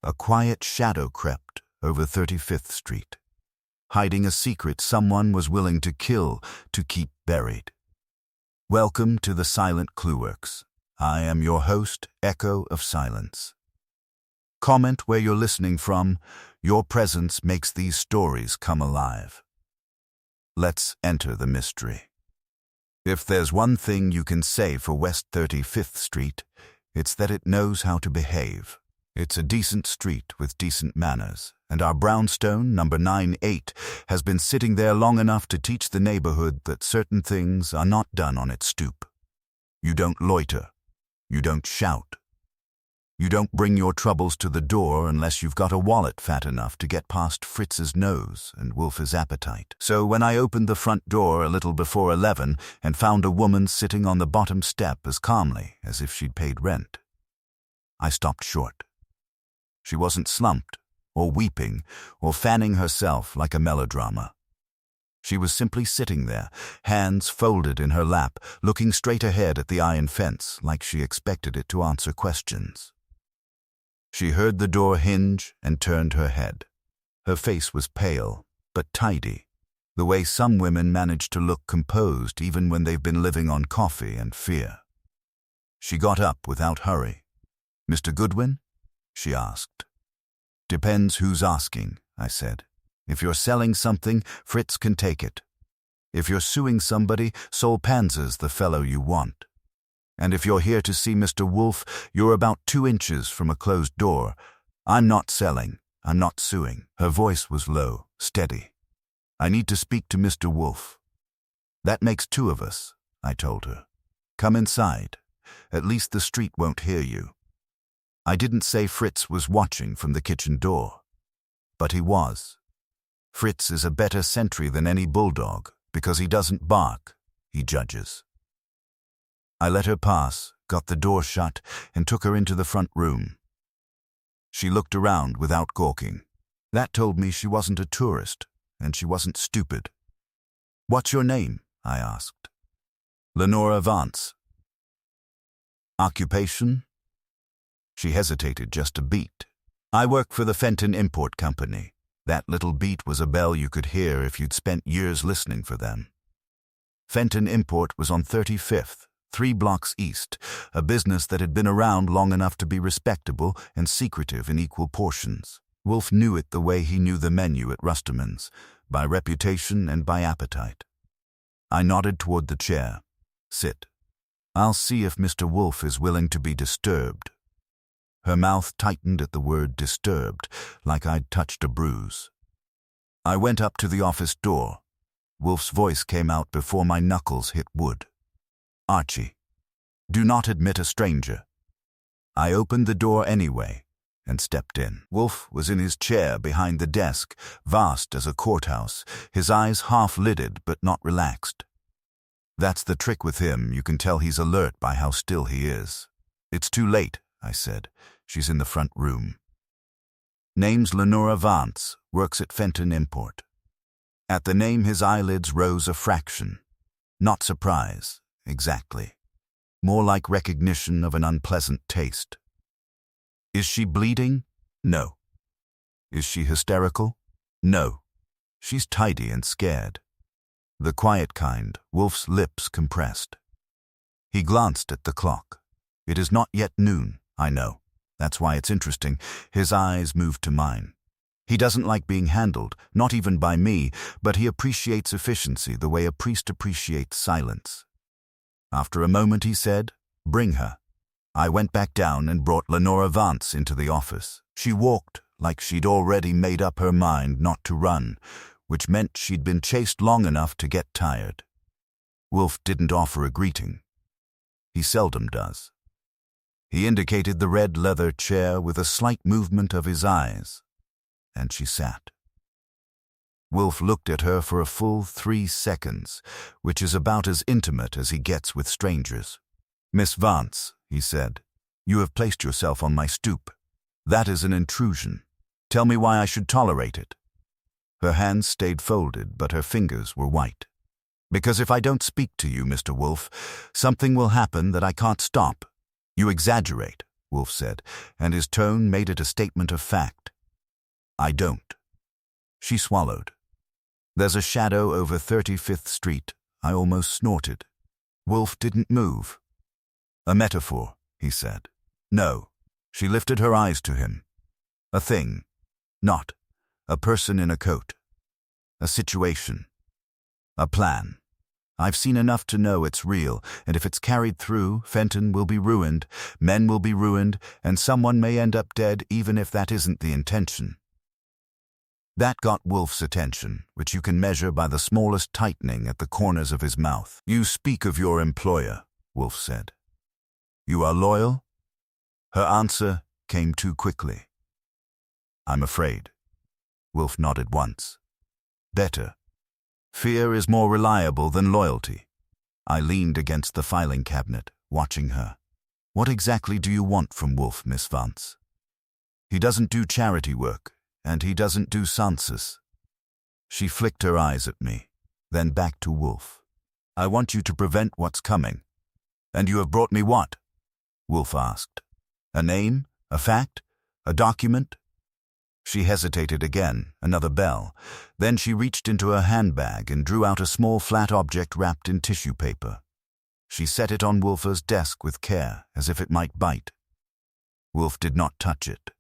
A quiet shadow crept over 35th Street, hiding a secret someone was willing to kill to keep buried. Welcome to the Silent Clueworks. I am your host, Echo of Silence. Comment where you're listening from. Your presence makes these stories come alive. Let's enter the mystery. If there's one thing you can say for West 35th Street, it's that it knows how to behave. It's a decent street with decent manners, and our brownstone, number 98, has been sitting there long enough to teach the neighborhood that certain things are not done on its stoop. You don't loiter. You don't shout. You don't bring your troubles to the door unless you've got a wallet fat enough to get past Fritz's nose and Wolfe's appetite. So when I opened the front door a little before 11 and found a woman sitting on the bottom step as calmly as if she'd paid rent, I stopped short. She wasn't slumped, or weeping, or fanning herself like a melodrama. She was simply sitting there, hands folded in her lap, looking straight ahead at the iron fence like she expected it to answer questions. She heard the door hinge and turned her head. Her face was pale, but tidy, the way some women manage to look composed even when they've been living on coffee and fear. She got up without hurry. "Mr. Goodwin?" she asked. "Depends who's asking," I said. "If you're selling something, Fritz can take it. If you're suing somebody, Sol Panza's the fellow you want. And if you're here to see Mr. Wolfe, you're about 2 inches from a closed door. I'm not selling. I'm not suing." Her voice was low, steady. "I need to speak to Mr. Wolfe." "That makes 2 of us," I told her. "Come inside. At least the street won't hear you." I didn't say Fritz was watching from the kitchen door, but he was. Fritz is a better sentry than any bulldog because he doesn't bark, he judges. I let her pass, got the door shut, and took her into the front room. She looked around without gawking. That told me she wasn't a tourist, and she wasn't stupid. "What's your name?" I asked. "Lenora Vance." "Occupation?" She hesitated just a beat. "I work for the Fenton Import Company." That little beat was a bell you could hear if you'd spent years listening for them. Fenton Import was on 35th, 3 blocks east, a business that had been around long enough to be respectable and secretive in equal portions. Wolfe knew it the way he knew the menu at Rusterman's, by reputation and by appetite. I nodded toward the chair. "Sit. I'll see if Mr. Wolfe is willing to be disturbed." Her mouth tightened at the word disturbed, like I'd touched a bruise. I went up to the office door. Wolfe's voice came out before my knuckles hit wood. "Archie, do not admit a stranger." I opened the door anyway and stepped in. Wolfe was in his chair behind the desk, vast as a courthouse, his eyes half-lidded but not relaxed. That's the trick with him. You can tell he's alert by how still he is. "It's too late," I said. "She's in the front room." "Name's Lenora Vance, works at Fenton Import." At the name his eyelids rose a fraction. Not surprise, exactly. More like recognition of an unpleasant taste. "Is she bleeding?" "No." "Is she hysterical?" "No." "She's tidy and scared." The quiet kind, Wolfe's lips compressed. He glanced at the clock. "It is not yet noon, I know. That's why it's interesting." His eyes moved to mine. "He doesn't like being handled, not even by me, but he appreciates efficiency the way a priest appreciates silence." After a moment he said, "Bring her." I went back down and brought Lenora Vance into the office. She walked like she'd already made up her mind not to run, which meant she'd been chased long enough to get tired. Wolfe didn't offer a greeting. He seldom does. He indicated the red leather chair with a slight movement of his eyes, and she sat. Wolfe looked at her for a full 3 seconds, which is about as intimate as he gets with strangers. "Miss Vance," he said, "you have placed yourself on my stoop. That is an intrusion. Tell me why I should tolerate it." Her hands stayed folded, but her fingers were white. "Because if I don't speak to you, Mr. Wolfe, something will happen that I can't stop. You exaggerate. Wolfe said, and his tone made it a statement of fact. I don't. She swallowed. There's a shadow over 35th Street. I almost snorted. Wolfe didn't move. A metaphor, he said. No. She lifted her eyes to him. A thing. Not. A person in a coat. A situation. A plan. I've seen enough to know it's real, and if it's carried through, Fenton will be ruined, men will be ruined, and someone may end up dead even if that isn't the intention. That got Wolfe's attention, which you can measure by the smallest tightening at the corners of his mouth. You speak of your employer, Wolfe said. You are loyal? Her answer came too quickly. I'm afraid. Wolfe nodded once. Better. Fear is more reliable than loyalty. I leaned against the filing cabinet, watching her. What exactly do you want from Wolfe, Miss Vance? He doesn't do charity work, and he doesn't do census. She flicked her eyes at me, then back to Wolfe. I want you to prevent what's coming. And you have brought me what? Wolfe asked. A name? A fact? A document? She hesitated again, another bell. Then she reached into her handbag and drew out a small flat object wrapped in tissue paper. She set it on Wolfer's desk with care, as if it might bite. Wolfe did not touch it.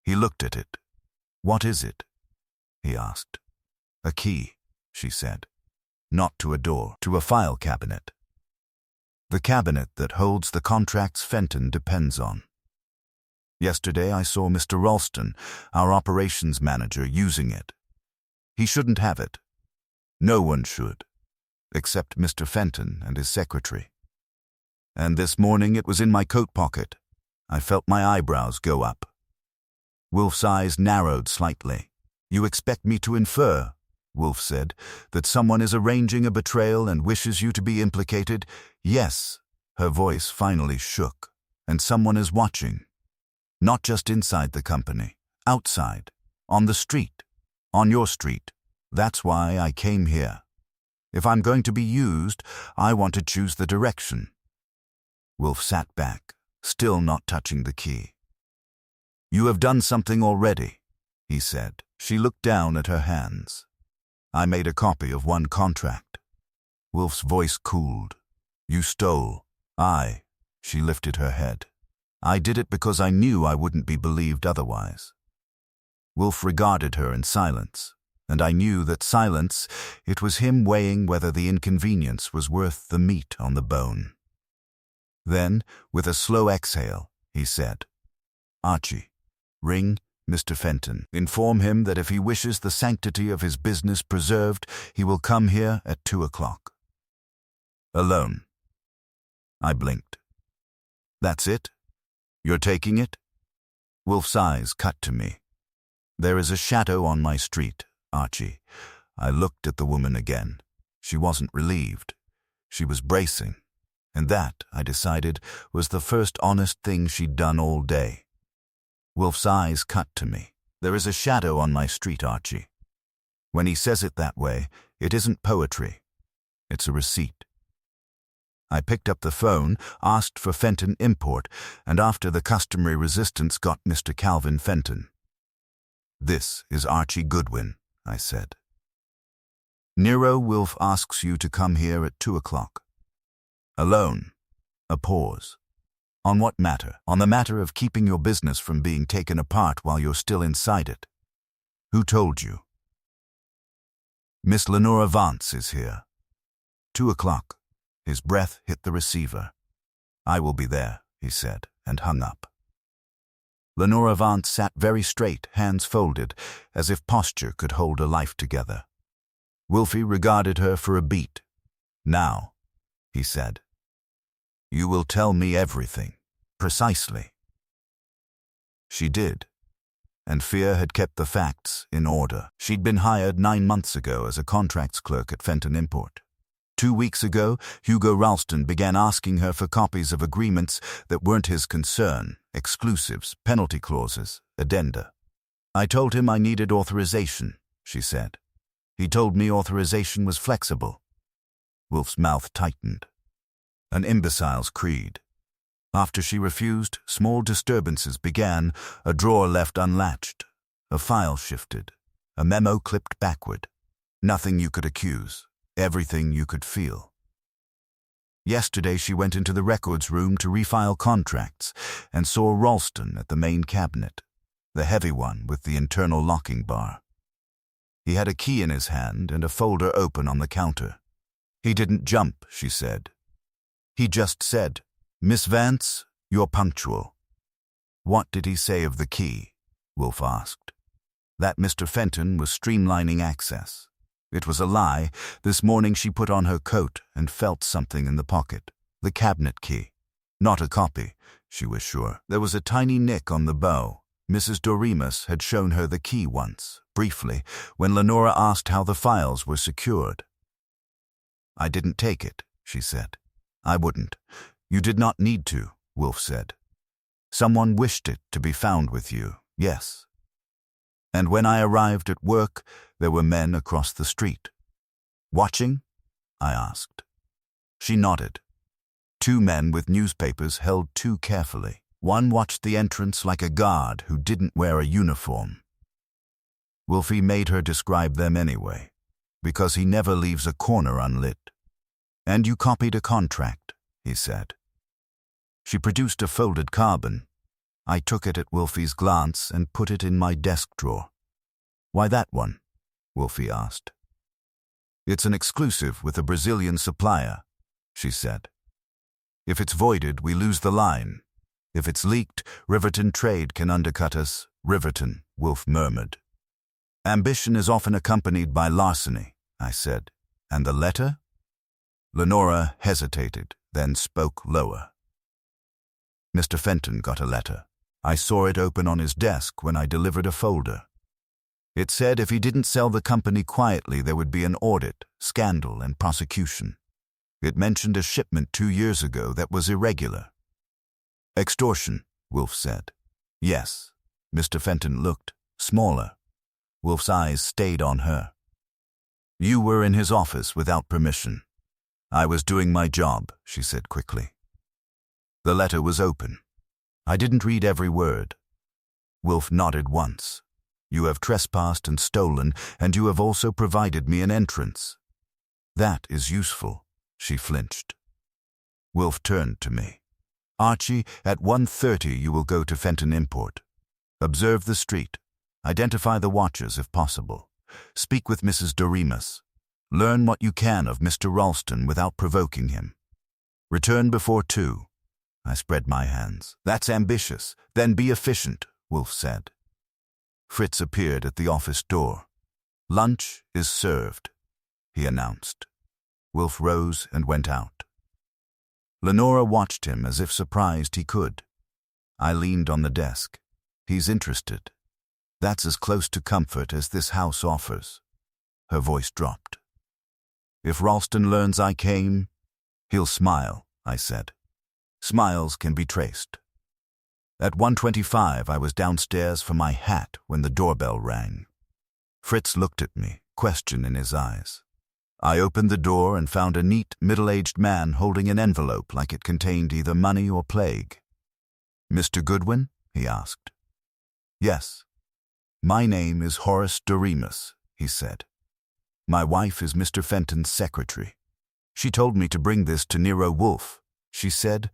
He looked at it. What is it? He asked. A key, she said. Not to a door, to a file cabinet. The cabinet that holds the contracts Fenton depends on. Yesterday I saw Mr. Ralston, our operations manager, using it. He shouldn't have it. No one should, except Mr. Fenton and his secretary. And this morning it was in my coat pocket. I felt my eyebrows go up. Wolfe's eyes narrowed slightly. You expect me to infer, Wolfe said, that someone is arranging a betrayal and wishes you to be implicated? Yes, her voice finally shook. And someone is watching. Not just inside the company, outside, on the street, on your street. That's why I came here. If I'm going to be used, I want to choose the direction. Wolfe sat back, still not touching the key. You have done something already, he said. She looked down at her hands. I made a copy of one contract. Wolfe's voice cooled. You stole. She lifted her head. I did it because I knew I wouldn't be believed otherwise. Wolfe regarded her in silence, and I knew that silence, it was him weighing whether the inconvenience was worth the meat on the bone. Then, with a slow exhale, he said, Archie, ring Mr. Fenton. Inform him that if he wishes the sanctity of his business preserved, he will come here at 2 o'clock. Alone. I blinked. That's it? You're taking it? Wolfe's eyes cut to me. There is a shadow on my street, Archie. I looked at the woman again. She wasn't relieved. She was bracing. And that, I decided, was the first honest thing she'd done all day. Wolfe's eyes cut to me. There is a shadow on my street, Archie. When he says it that way, it isn't poetry. It's a receipt. I picked up the phone, asked for Fenton Import, and after the customary resistance got Mr. Calvin Fenton. This is Archie Goodwin, I said. Nero Wolfe asks you to come here at 2 o'clock. Alone. A pause. On what matter? On the matter of keeping your business from being taken apart while you're still inside it. Who told you? Miss Lenora Vance is here. 2 o'clock. His breath hit the receiver. I will be there, he said, and hung up. Lenora Vance sat very straight, hands folded, as if posture could hold a life together. Wolfe regarded her for a beat. Now, he said. You will tell me everything, precisely. She did, and fear had kept the facts in order. She'd been hired 9 months ago as a contracts clerk at Fenton Import. 2 weeks ago, Hugo Ralston began asking her for copies of agreements that weren't his concern, exclusives, penalty clauses, addenda. I told him I needed authorization, she said. He told me authorization was flexible. Wolfe's mouth tightened. An imbecile's creed. After she refused, small disturbances began, a drawer left unlatched, a file shifted, a memo clipped backward. Nothing you could accuse, everything you could feel. Yesterday she went into the records room to refile contracts and saw Ralston at the main cabinet, the heavy one with the internal locking bar. He had a key in his hand and a folder open on the counter. He didn't jump, she said. He just said, "Miss Vance, you're punctual." What did he say of the key? Wolfe asked. That Mr. Fenton was streamlining access. It was a lie. This morning she put on her coat and felt something in the pocket. The cabinet key. Not a copy, she was sure. There was a tiny nick on the bow. Mrs. Doremus had shown her the key once, briefly, when Lenora asked how the files were secured. "I didn't take it," she said. "I wouldn't. You did not need to," Wolfe said. "Someone wished it to be found with you, yes. And when I arrived at work, there were men across the street." "Watching?" I asked. She nodded. Two men with newspapers held too carefully. One watched the entrance like a guard who didn't wear a uniform. Wolfe made her describe them anyway, because he never leaves a corner unlit. "And you copied a contract," he said. She produced a folded carbon. I took it at Wolfe's glance and put it in my desk drawer. "Why that one?" Wolfe asked. "It's an exclusive with a Brazilian supplier," she said. "If it's voided, we lose the line. If it's leaked, Riverton Trade can undercut us." "Riverton," Wolfe murmured. "Ambition is often accompanied by larceny," I said. "And the letter?" Lenora hesitated, then spoke lower. "Mr. Fenton got a letter. I saw it open on his desk when I delivered a folder. It said if he didn't sell the company quietly, there would be an audit, scandal, and prosecution. It mentioned a shipment 2 years ago that was irregular." "Extortion," Wolfe said. "Yes." Mr. Fenton looked smaller. Wolfe's eyes stayed on her. "You were in his office without permission." "I was doing my job," she said quickly. The letter was open. I didn't read every word. Wolfe nodded once. "You have trespassed and stolen, and you have also provided me an entrance." "That is useful." She flinched. Wolfe turned to me. "Archie, at 1:30 you will go to Fenton Import. Observe the street. Identify the watchers if possible. Speak with Mrs. Doremus. Learn what you can of Mr. Ralston without provoking him. Return before 2. I spread my hands. "That's ambitious. Then be efficient," Wolfe said. Fritz appeared at the office door. "Lunch is served," he announced. Wolfe rose and went out. Lenora watched him as if surprised he could. I leaned on the desk. "He's interested. That's as close to comfort as this house offers." Her voice dropped. "If Ralston learns I came, he'll smile," I said. "Smiles can be traced." At 1:25 I was downstairs for my hat when the doorbell rang. Fritz looked at me, question in his eyes. I opened the door and found a neat, middle-aged man holding an envelope like it contained either money or plague. "Mr. Goodwin?" he asked. "Yes." "My name is Horace Doremus," he said. "My wife is Mr. Fenton's secretary. She told me to bring this to Nero Wolfe. She said,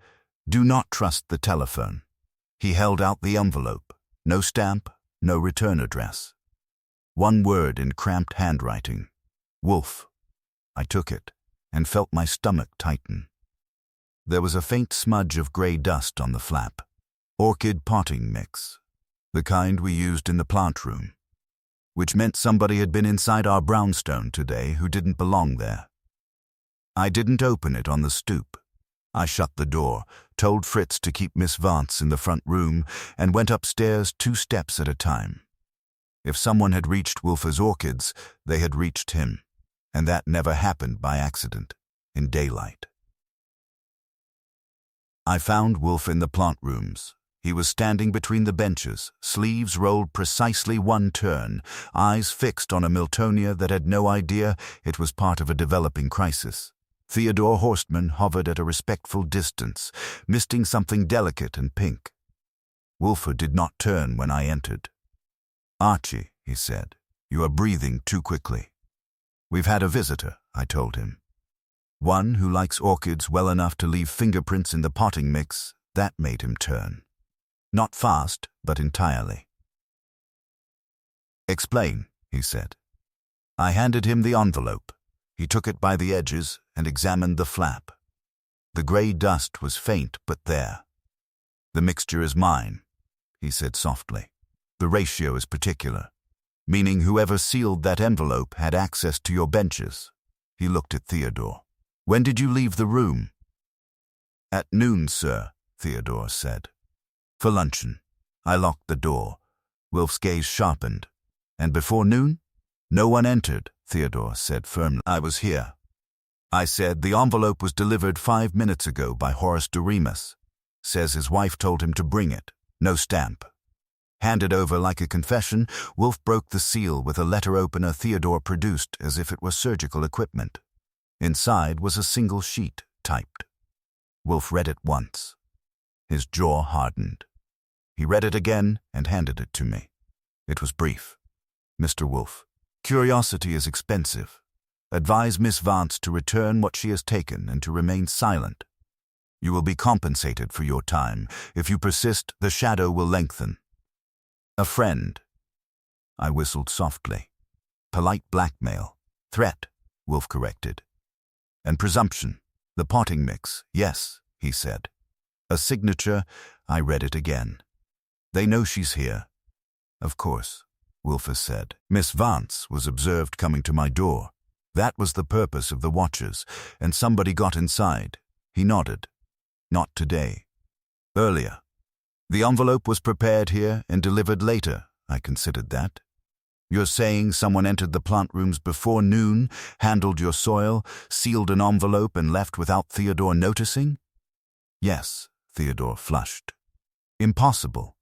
'Do not trust the telephone.'" He held out the envelope. No stamp, no return address. One word in cramped handwriting. "Wolfe." I took it and felt my stomach tighten. There was a faint smudge of gray dust on the flap. Orchid potting mix, the kind we used in the plant room, which meant somebody had been inside our brownstone today who didn't belong there. I didn't open it on the stoop. I shut the door, told Fritz to keep Miss Vance in the front room, and went upstairs 2 steps at a time. If someone had reached Wolfe's orchids, they had reached him, and that never happened by accident, in daylight. I found Wolfe in the plant rooms. He was standing between the benches, sleeves rolled precisely 1 turn, eyes fixed on a Miltonia that had no idea it was part of a developing crisis. Theodore Horstman hovered at a respectful distance, misting something delicate and pink. Wolfe did not turn when I entered. "Archie," he said, "you are breathing too quickly." "We've had a visitor," I told him. "One who likes orchids well enough to leave fingerprints in the potting mix." That made him turn. Not fast, but entirely. "Explain," he said. I handed him the envelope. He took it by the edges and examined the flap. The gray dust was faint, but there. "The mixture is mine," he said softly. "The ratio is particular, meaning whoever sealed that envelope had access to your benches." He looked at Theodore. "When did you leave the room?" "At noon, sir," Theodore said. "For luncheon. I locked the door." Wolfe's gaze sharpened. "And before noon?" "No one entered," Theodore said firmly. "I was here." I said, "The envelope was delivered 5 minutes ago by Horace Doremus. Says his wife told him to bring it. No stamp." Handed over like a confession, Wolfe broke the seal with a letter opener Theodore produced as if it were surgical equipment. Inside was a single sheet, typed. Wolfe read it once. His jaw hardened. He read it again and handed it to me. It was brief. "Mr. Wolfe, curiosity is expensive. Advise Miss Vance to return what she has taken and to remain silent. You will be compensated for your time. If you persist, the shadow will lengthen." "A friend." I whistled softly. "Polite blackmail." "Threat," Wolfe corrected. "And presumption. The potting mix, yes," he said. "A signature." I read it again. "They know she's here." "Of course," Wolfe said. "Miss Vance was observed coming to my door. That was the purpose of the watchers, and somebody got inside." He nodded. "Not today. Earlier. The envelope was prepared here and delivered later." I considered that. "You're saying someone entered the plant rooms before noon, handled your soil, sealed an envelope, and left without Theodore noticing?" "Yes," Theodore flushed. "Impossible.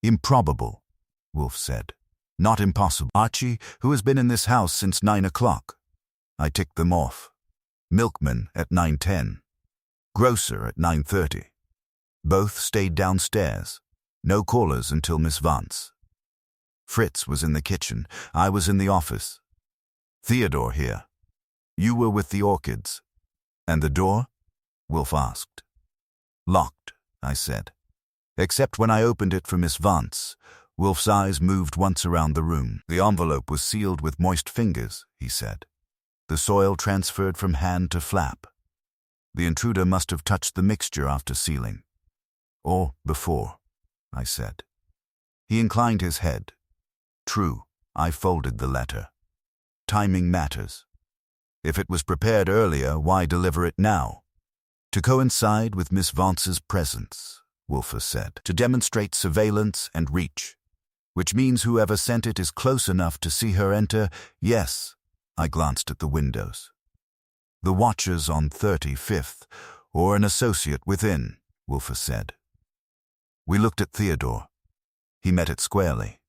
Improbable," Wolfe said. "Not impossible. Archie, who has been in this house since 9 o'clock. I ticked them off. Milkman at 9:10. Grocer at 9:30. Both stayed downstairs. No callers until Miss Vance. Fritz was in the kitchen. I was in the office. Theodore here. You were with the orchids." "And the door?" Wolfe asked. "Locked," I said. "Except when I opened it for Miss Vance." Wolfe's eyes moved once around the room. "The envelope was sealed with moist fingers," he said. "The soil transferred from hand to flap. The intruder must have touched the mixture after sealing." "Or before," I said. He inclined his head. "True." I folded the letter. "Timing matters. If it was prepared earlier, why deliver it now?" "To coincide with Miss Vance's presence," Wolfe said. "To demonstrate surveillance and reach. Which means whoever sent it is close enough to see her enter." "Yes." I glanced at the windows. "The watchers on 35th, or an associate within," Wolfe said. We looked at Theodore. He met it squarely.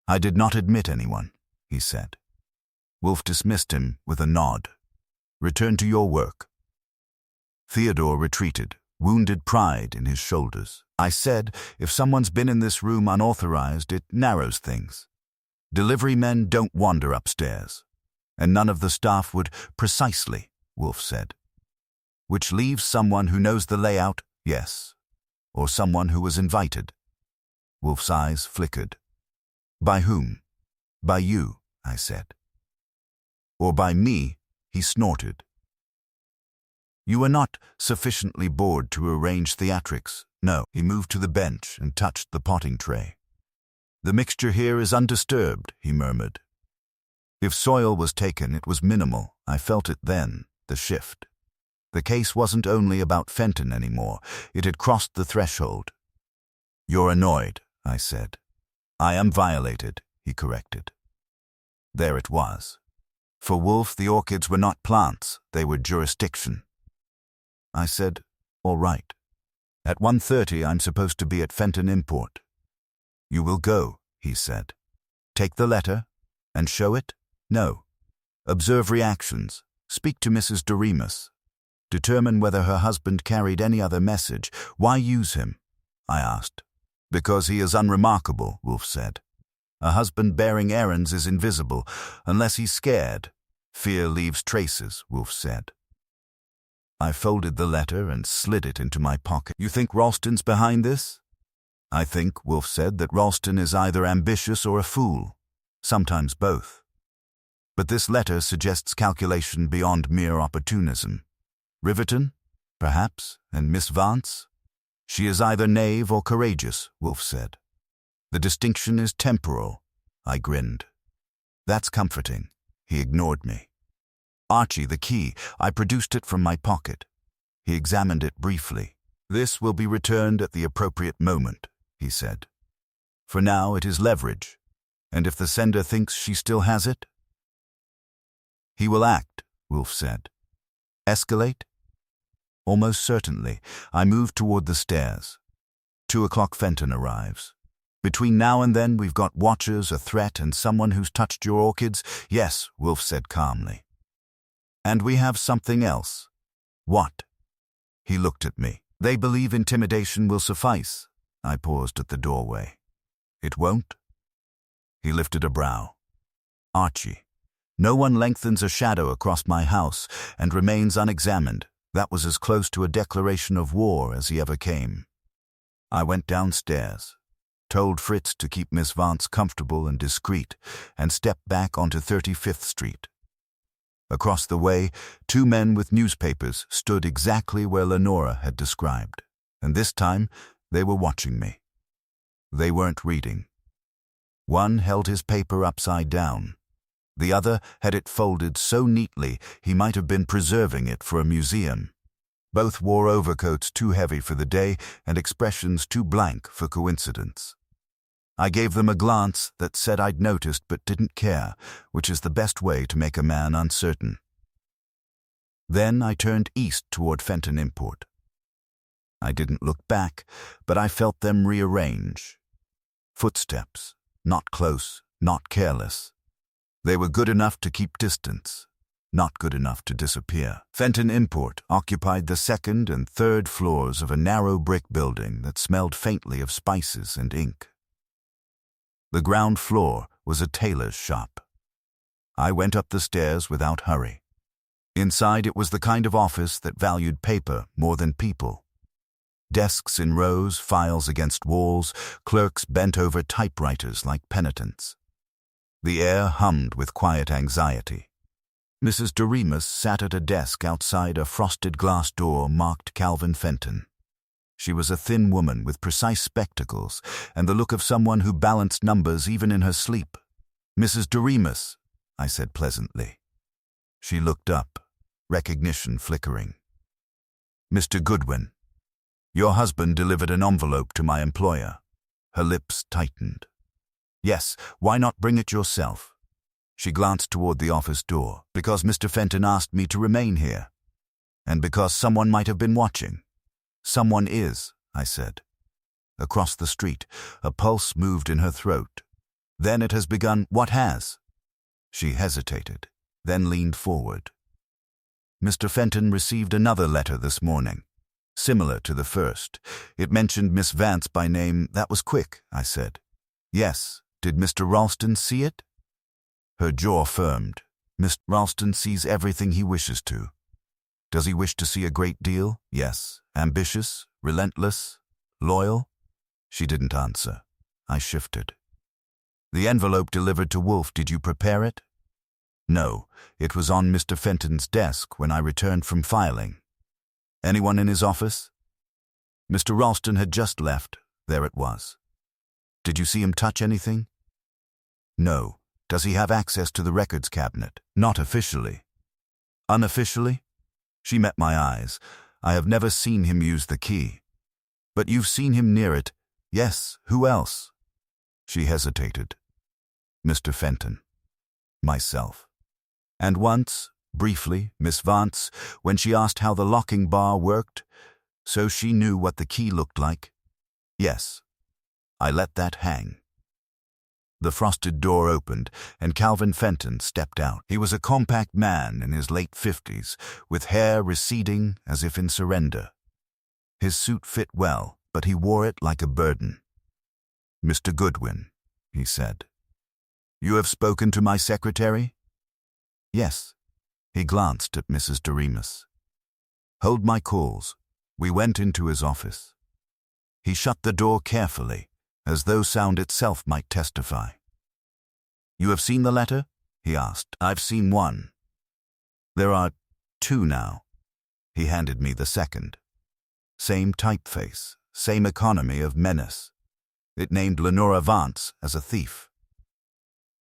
"I did not admit anyone," he said. Wolfe dismissed him with a nod. "Return to your work." Theodore retreated, wounded pride in his shoulders. I said, "If someone's been in this room unauthorized, it narrows things. Delivery men don't wander upstairs. And none of the staff would." "Precisely," Wolfe said. "Which leaves someone who knows the layout?" "Yes." "Or someone who was invited." Wolfe's eyes flickered. "By whom?" "By you," I said. "Or by me," he snorted. "You were not sufficiently bored to arrange theatrics." "No." He moved to the bench and touched the potting tray. "The mixture here is undisturbed," he murmured. If soil was taken, it was minimal. I felt it then, the shift. The case wasn't only about Fenton anymore. It had crossed the threshold. "You're annoyed," I said. "I am violated," he corrected. There it was. For Wolfe, the orchids were not plants, they were jurisdiction. I said, "All right. At 1:30 I'm supposed to be at Fenton Import." "You will go," he said. "Take the letter and show it?" "No. Observe reactions. Speak to Mrs. Doremus. Determine whether her husband carried any other message. Why use him? I asked. Because he is unremarkable, Wolfe said. A husband bearing errands is invisible, unless he's scared. Fear leaves traces, Wolfe said. I folded the letter and slid it into my pocket. You think Ralston's behind this? I think, Wolfe said, that Ralston is either ambitious or a fool. Sometimes both. But this letter suggests calculation beyond mere opportunism. Riverton, perhaps, and Miss Vance? She is either knave or courageous, Wolfe said. The distinction is temporal. I grinned. That's comforting. He ignored me. Archie, the key. I produced it from my pocket. He examined it briefly. This will be returned at the appropriate moment, he said. For now it is leverage, and if the sender thinks she still has it? He will act, Wolfe said. Escalate? Almost certainly. I moved toward the stairs. 2 o'clock Fenton arrives. Between now and then we've got watchers, a threat, and someone who's touched your orchids? Yes, Wolfe said calmly. And we have something else. What? He looked at me. They believe intimidation will suffice. I paused at the doorway. It won't? He lifted a brow. Archie, no one lengthens a shadow across my house and remains unexamined. That was as close to a declaration of war as he ever came. I went downstairs, told Fritz to keep Miss Vance comfortable and discreet, and stepped back onto 35th Street. Across the way, 2 men with newspapers stood exactly where Lenora had described, and this time they were watching me. They weren't reading. One held his paper upside down. The other had it folded so neatly he might have been preserving it for a museum. Both wore overcoats too heavy for the day and expressions too blank for coincidence. I gave them a glance that said I'd noticed but didn't care, which is the best way to make a man uncertain. Then I turned east toward Fenton Import. I didn't look back, but I felt them rearrange. Footsteps, not close, not careless. They were good enough to keep distance, not good enough to disappear. Fenton Import occupied the 2nd and 3rd floors of a narrow brick building that smelled faintly of spices and ink. The ground floor was a tailor's shop. I went up the stairs without hurry. Inside it was the kind of office that valued paper more than people. Desks in rows, files against walls, clerks bent over typewriters like penitents. The air hummed with quiet anxiety. Mrs. Doremus sat at a desk outside a frosted glass door marked Calvin Fenton. She was a thin woman with precise spectacles and the look of someone who balanced numbers even in her sleep. Mrs. Doremus, I said pleasantly. She looked up, recognition flickering. Mr. Goodwin, your husband delivered an envelope to my employer. Her lips tightened. Yes, why not bring it yourself? She glanced toward the office door. Because Mr. Fenton asked me to remain here. And because someone might have been watching. Someone is, I said. Across the street, a pulse moved in her throat. Then it has begun. What has? She hesitated, then leaned forward. Mr. Fenton received another letter this morning, similar to the first. It mentioned Miss Vance by name. That was quick, I said. Yes. Did Mr. Ralston see it? Her jaw firmed. Mr. Ralston sees everything he wishes to. Does he wish to see a great deal? Yes. Ambitious? Relentless? Loyal? She didn't answer. I shifted. The envelope delivered to Wolfe, did you prepare it? No, it was on Mr. Fenton's desk when I returned from filing. Anyone in his office? Mr. Ralston had just left. There it was. Did you see him touch anything? No. Does he have access to the records cabinet? Not officially. Unofficially? She met my eyes. I have never seen him use the key. But you've seen him near it. Yes, who else? She hesitated. Mr. Fenton. Myself. And once, briefly, Miss Vance, when she asked how the locking bar worked, so she knew what the key looked like. Yes. I let that hang. The frosted door opened, and Calvin Fenton stepped out. He was a compact man in his late 50s, with hair receding as if in surrender. His suit fit well, but he wore it like a burden. "Mr. Goodwin," he said. "You have spoken to my secretary?" "Yes." He glanced at Mrs. Doremus. "Hold my calls." We went into his office. He shut the door carefully, as though sound itself might testify. "You have seen the letter?" he asked. "I've seen one. There are two now." He handed me the second. Same typeface, same economy of menace. It named Lenora Vance as a thief.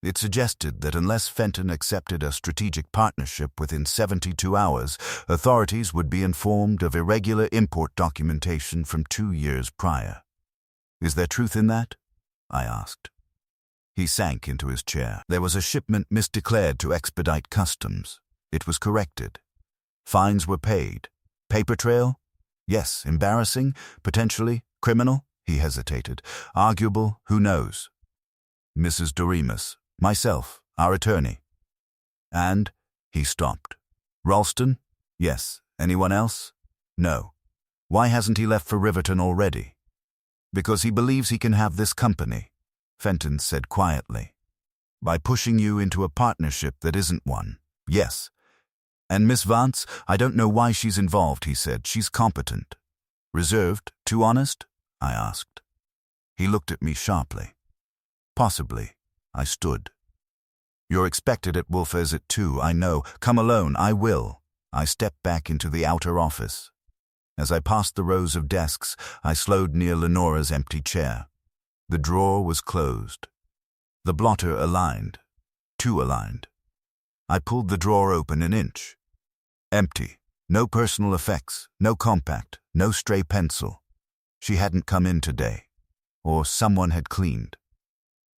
It suggested that unless Fenton accepted a strategic partnership within 72 hours, authorities would be informed of irregular import documentation from 2 years prior. "Is there truth in that?" I asked. He sank into his chair. "There was a shipment misdeclared to expedite customs. It was corrected. Fines were paid. Paper trail? Yes. Embarrassing? Potentially? Criminal?" He hesitated. "Arguable? Who knows?" "Mrs. Doremus, myself, our attorney." "And?" He stopped. "Ralston? Yes. Anyone else? No. Why hasn't he left for Riverton already?" "Because he believes he can have this company," Fenton said quietly. "By pushing you into a partnership that isn't one." "Yes. And Miss Vance, I don't know why she's involved," he said. "She's competent." "Reserved? Too honest?" I asked. He looked at me sharply. "Possibly." I stood. "You're expected at Wolfe's at 2, I know. Come alone, I will." I stepped back into the outer office. As I passed the rows of desks, I slowed near Lenora's empty chair. The drawer was closed. The blotter aligned. Too aligned. I pulled the drawer open an inch. Empty. No personal effects, no compact, no stray pencil. She hadn't come in today. Or someone had cleaned.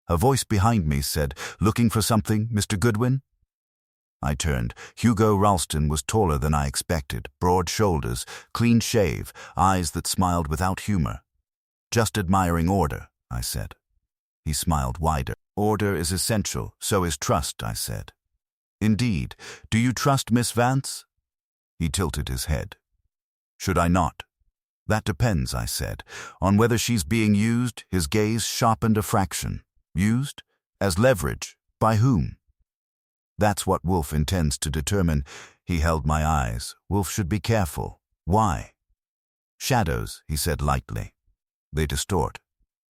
A voice behind me said, "Looking for something, Mr. Goodwin?" I turned. Hugo Ralston was taller than I expected, broad shoulders, clean shave, eyes that smiled without humor. "Just admiring order," I said. He smiled wider. "Order is essential, so is trust," I said. "Indeed. Do you trust Miss Vance?" He tilted his head. "Should I not?" "That depends," I said. "On whether she's being used." His gaze sharpened a fraction. "Used? As leverage? By whom?" "That's what Wolfe intends to determine." He held my eyes. "Wolfe should be careful." "Why?" "Shadows," he said lightly. "They distort.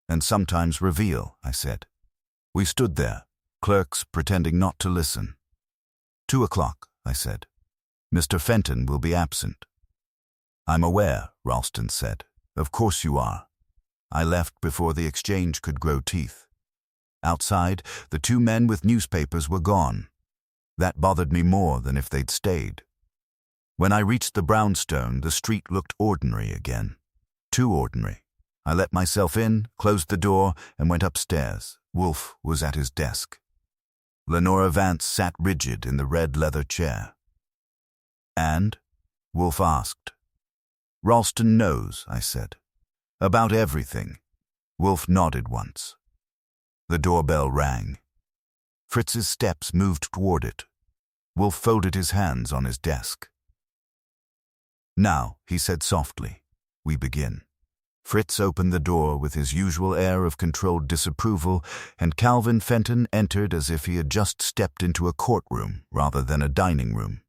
And sometimes reveal," I said. We stood there, clerks pretending not to listen. 2 o'clock, I said. "Mr. Fenton will be absent." "I'm aware," Ralston said. "Of course you are." I left before the exchange could grow teeth. Outside, the 2 men with newspapers were gone. That bothered me more than if they'd stayed. When I reached the brownstone, the street looked ordinary again. Too ordinary. I let myself in, closed the door, and went upstairs. Wolfe was at his desk. Lenora Vance sat rigid in the red leather chair. "And?" Wolfe asked. "Ralston knows," I said. "About everything." Wolfe nodded once. The doorbell rang. Fritz's steps moved toward it. Wolfe folded his hands on his desk. "Now," he said softly, "we begin." Fritz opened the door with his usual air of controlled disapproval, and Calvin Fenton entered as if he had just stepped into a courtroom rather than a dining room.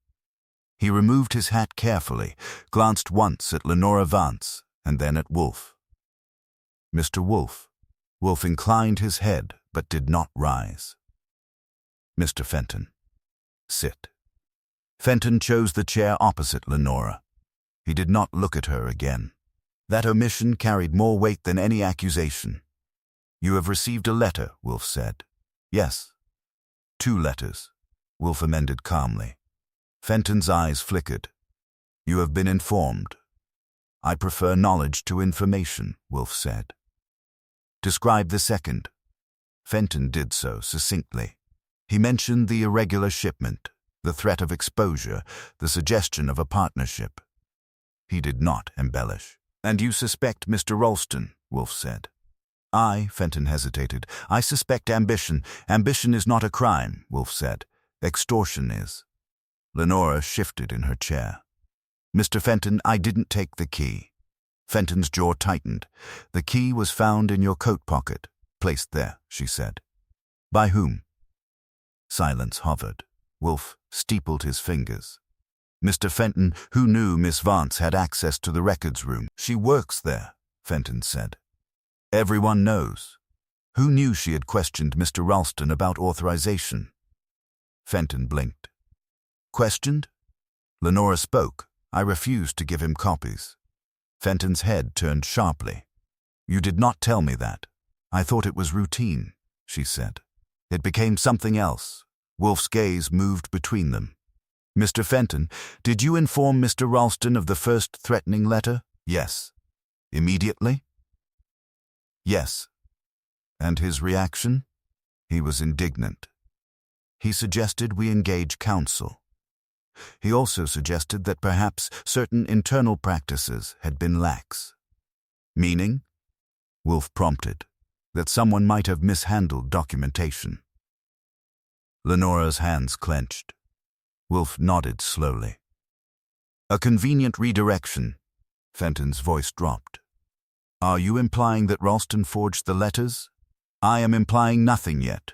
He removed his hat carefully, glanced once at Lenora Vance, and then at Wolfe. "Mr. Wolfe." Wolfe inclined his head, but did not rise. "Mr. Fenton." "Sit." Fenton chose the chair opposite Lenora. He did not look at her again. That omission carried more weight than any accusation. "You have received a letter," Wolfe said. "Yes." "2 letters," Wolfe amended calmly. Fenton's eyes flickered. "You have been informed." "I prefer knowledge to information," Wolfe said. "Describe the second." Fenton did so succinctly. He mentioned the irregular shipment, the threat of exposure, the suggestion of a partnership. He did not embellish. "And you suspect Mr. Ralston," Wolfe said. Fenton hesitated. I suspect ambition. Ambition is not a crime, Wolfe said. Extortion is. Lenora shifted in her chair. Mr. Fenton, I didn't take the key. Fenton's jaw tightened. The key was found in your coat pocket, placed there, she said. By whom? Silence hovered. Wolfe steepled his fingers. Mr. Fenton, who knew Miss Vance had access to the records room? She works there, Fenton said. Everyone knows. Who knew she had questioned Mr. Ralston about authorization? Fenton blinked. Questioned? Lenora spoke. I refused to give him copies. Fenton's head turned sharply. You did not tell me that. I thought it was routine, she said. It became something else. Wolfe's gaze moved between them. Mr. Fenton, did you inform Mr. Ralston of the first threatening letter? Yes. Immediately? Yes. And his reaction? He was indignant. He suggested we engage counsel. He also suggested that perhaps certain internal practices had been lax. Meaning? Wolfe prompted. That someone might have mishandled documentation. Lenora's hands clenched. Wolfe nodded slowly. A convenient redirection. Fenton's voice dropped. Are you implying that Ralston forged the letters? I am implying nothing yet,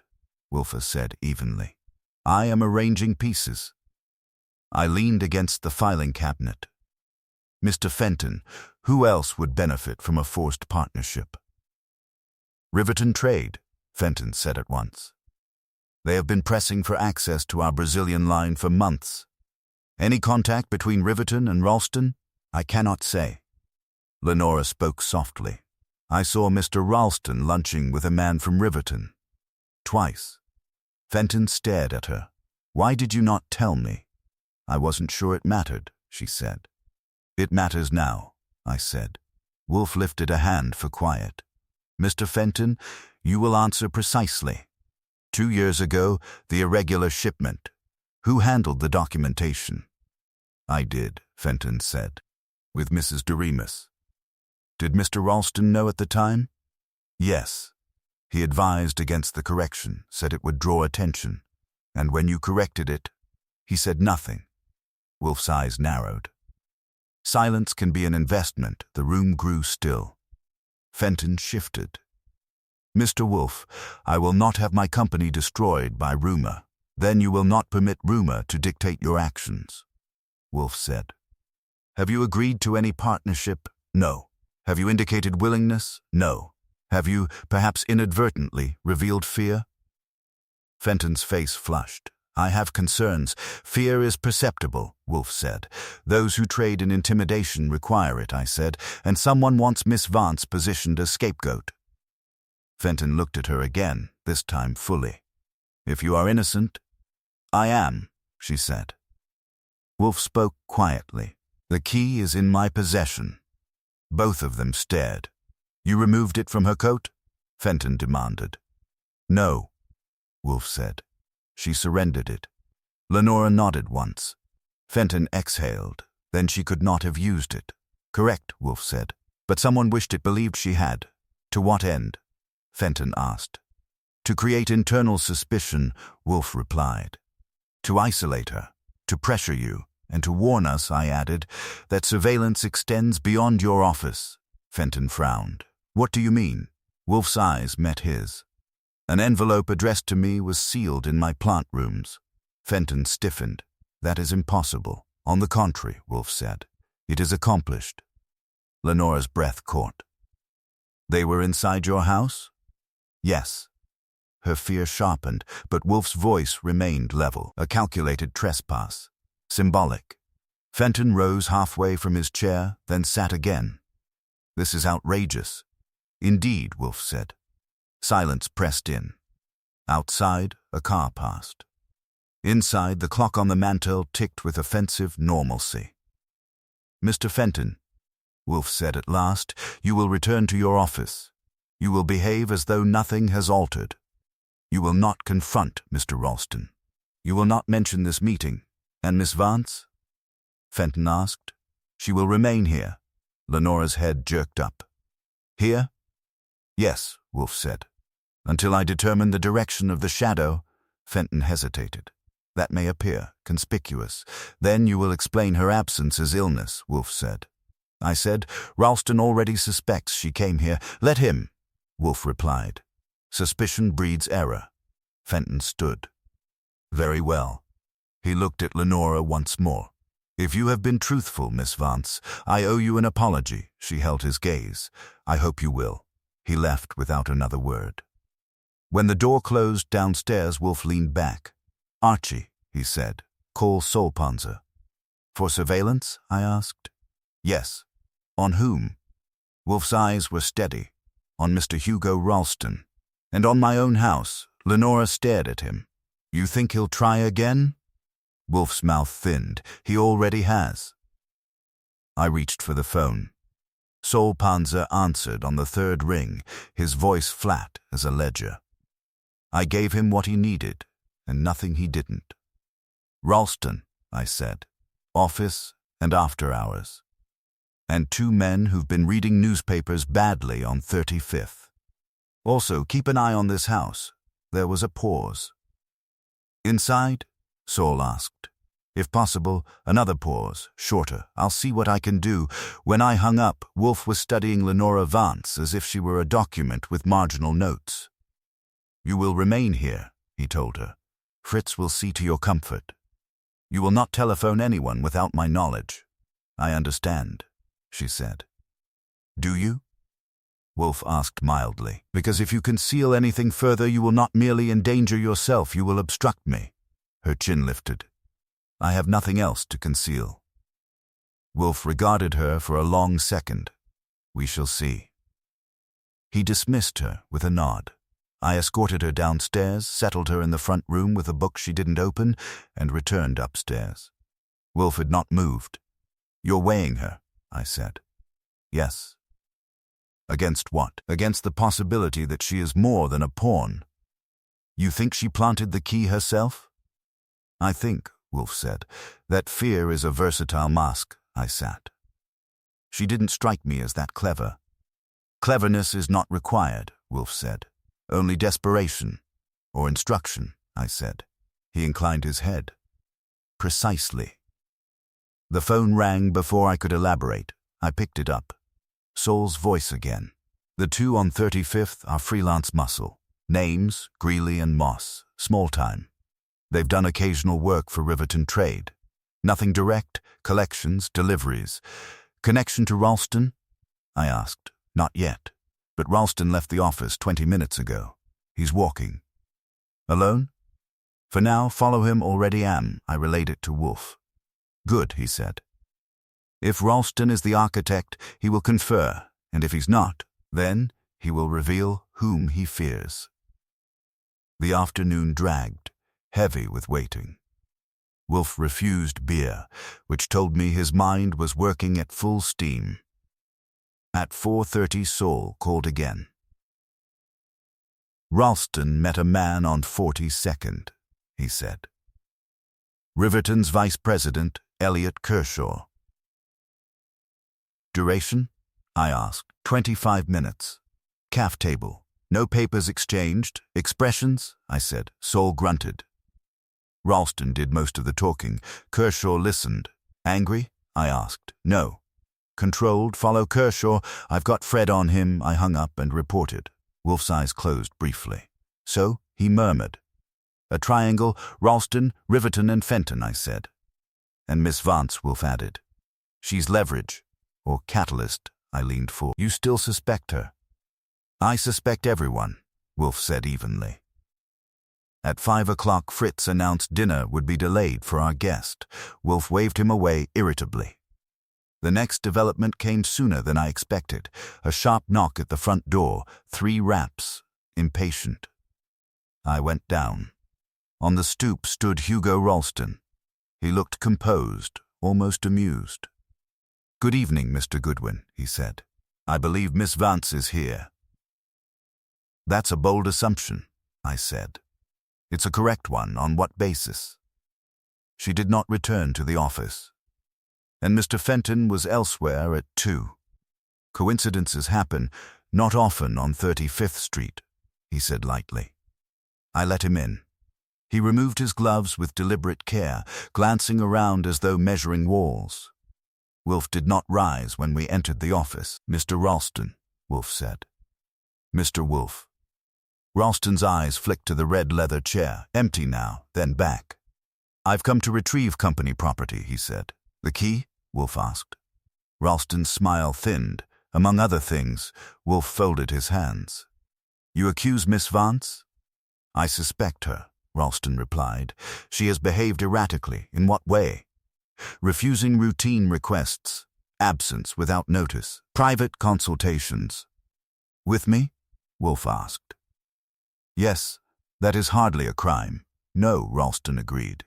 Wolfe said evenly. I am arranging pieces. I leaned against the filing cabinet. Mr. Fenton, who else would benefit from a forced partnership? Riverton Trade, Fenton said at once. They have been pressing for access to our Brazilian line for months. Any contact between Riverton and Ralston? I cannot say. Lenora spoke softly. I saw Mr. Ralston lunching with a man from Riverton. Twice. Fenton stared at her. Why did you not tell me? I wasn't sure it mattered, she said. It matters now, I said. Wolfe lifted a hand for quiet. Mr. Fenton, you will answer precisely. 2 years ago, the irregular shipment. Who handled the documentation? I did, Fenton said. With Mrs. Doremus. Did Mr. Ralston know at the time? Yes. He advised against the correction, said it would draw attention. And when you corrected it, he said nothing. Wolfe's eyes narrowed. Silence can be an investment. The room grew still. Fenton shifted. Mr. Wolfe, I will not have my company destroyed by rumor. Then you will not permit rumor to dictate your actions. Wolfe said. Have you agreed to any partnership? No. Have you indicated willingness? No. Have you, perhaps inadvertently, revealed fear? Fenton's face flushed. I have concerns. Fear is perceptible, Wolfe said. Those who trade in intimidation require it, I said, and someone wants Miss Vance positioned as scapegoat. Fenton looked at her again, this time fully. If you are innocent, I am, she said. Wolfe spoke quietly. The key is in my possession. Both of them stared. You removed it from her coat? Fenton demanded. No, Wolfe said. She surrendered it. Lenora nodded once. Fenton exhaled. Then she could not have used it. Correct, Wolfe said. But someone wished it believed she had. To what end? Fenton asked. To create internal suspicion, Wolfe replied. To isolate her, to pressure you, and to warn us, I added, that surveillance extends beyond your office. Fenton frowned. What do you mean? Wolfe's eyes met his. An envelope addressed to me was sealed in my plant rooms. Fenton stiffened. That is impossible. On the contrary, Wolfe said. It is accomplished. Lenora's breath caught. They were inside your house? Yes. Her fear sharpened, but Wolfe's voice remained level, a calculated trespass. Symbolic. Fenton rose halfway from his chair, then sat again. This is outrageous. Indeed, Wolfe said. Silence pressed in. Outside, a car passed. Inside, the clock on the mantel ticked with offensive normalcy. Mr. Fenton, Wolfe said at last, you will return to your office. You will behave as though nothing has altered. You will not confront Mr. Ralston. You will not mention this meeting. And Miss Vance? Fenton asked. She will remain here. Lenora's head jerked up. Here? Yes, Wolfe said. Until I determine the direction of the shadow. Fenton hesitated. That may appear conspicuous. Then you will explain her absence as illness, Wolfe said. I said, Ralston already suspects she came here. Let him, Wolfe replied. Suspicion breeds error. Fenton stood. Very well. He looked at Lenora once more. If you have been truthful, Miss Vance, I owe you an apology. She held his gaze. I hope you will. He left without another word. When the door closed downstairs, Wolfe leaned back. Archie, he said, call Solpanzer. For surveillance? I asked. Yes. On whom? Wolfe's eyes were steady. On Mr. Hugo Ralston. And on my own house. Lenora stared at him. You think he'll try again? Wolfe's mouth thinned. He already has. I reached for the phone. Solpanzer answered on the third ring, his voice flat as a ledger. I gave him what he needed, and nothing he didn't. Ralston, I said. Office and after hours. And 2 men who've been reading newspapers badly on 35th. Also, keep an eye on this house. There was a pause. Inside? Saul asked. If possible, another pause, shorter. I'll see what I can do. When I hung up, Wolfe was studying Lenora Vance as if she were a document with marginal notes. You will remain here, he told her. Fritz will see to your comfort. You will not telephone anyone without my knowledge. I understand, she said. Do you? Wolfe asked mildly. Because if you conceal anything further, you will not merely endanger yourself, you will obstruct me. Her chin lifted. I have nothing else to conceal. Wolfe regarded her for a long second. We shall see. He dismissed her with a nod. I escorted her downstairs, settled her in the front room with a book she didn't open, and returned upstairs. Wolfe had not moved. You're weighing her, I said. Yes. Against what? Against the possibility that she is more than a pawn. You think she planted the key herself? I think, Wolfe said, that fear is a versatile mask. I sat. She didn't strike me as that clever. Cleverness is not required, Wolfe said. Only desperation. Or instruction, I said. He inclined his head. Precisely. The phone rang before I could elaborate. I picked it up. Saul's voice again. The 2 on 35th are freelance muscle. Names, Greeley and Moss. Small time. They've done occasional work for Riverton Trade. Nothing direct, collections, deliveries. Connection to Ralston? I asked. Not yet. But Ralston left the office 20 minutes ago. He's walking. Alone? For now, follow him, already am. I relayed it to Wolfe. Good, he said. If Ralston is the architect, he will confer, and if he's not, then he will reveal whom he fears. The afternoon dragged, heavy with waiting. Wolfe refused beer, which told me his mind was working at full steam. At 4:30, Saul called again. Ralston met a man on 42nd, he said. Riverton's vice president, Elliot Kershaw. Duration? I asked. 25 minutes. Calf table. No papers exchanged. Expressions? I said. Saul grunted. Ralston did most of the talking. Kershaw listened. Angry? I asked. No. Controlled, follow Kershaw. I've got Fred on him. I hung up and reported. Wolfe's eyes closed briefly. So, he murmured. A triangle, Ralston, Riverton and Fenton, I said. And Miss Vance, Wolfe added. She's leverage. Or catalyst, I leaned forward. You still suspect her? I suspect everyone, Wolfe said evenly. At 5 o'clock, Fritz announced dinner would be delayed for our guest. Wolfe waved him away irritably. The next development came sooner than I expected. A sharp knock at the front door, 3 raps, impatient. I went down. On the stoop stood Hugo Ralston. He looked composed, almost amused. Good evening, Mr. Goodwin, he said. I believe Miss Vance is here. That's a bold assumption, I said. It's a correct one. On what basis? She did not return to the office. And Mr. Fenton was elsewhere at 2. Coincidences happen. Not often on 35th Street, he said lightly. I let him in. He removed his gloves with deliberate care, glancing around as though measuring walls. Wolfe did not rise when we entered the office. Mr. Ralston, Wolfe said. Mr. Wolfe. Ralston's eyes flicked to the red leather chair, empty now, then back. I've come to retrieve company property, he said. The key? Wolfe asked. Ralston's smile thinned. Among other things, Wolfe folded his hands. You accuse Miss Vance? I suspect her, Ralston replied. She has behaved erratically. In what way? Refusing routine requests, absence without notice, private consultations. With me? Wolfe asked. Yes, that is hardly a crime. No, Ralston agreed.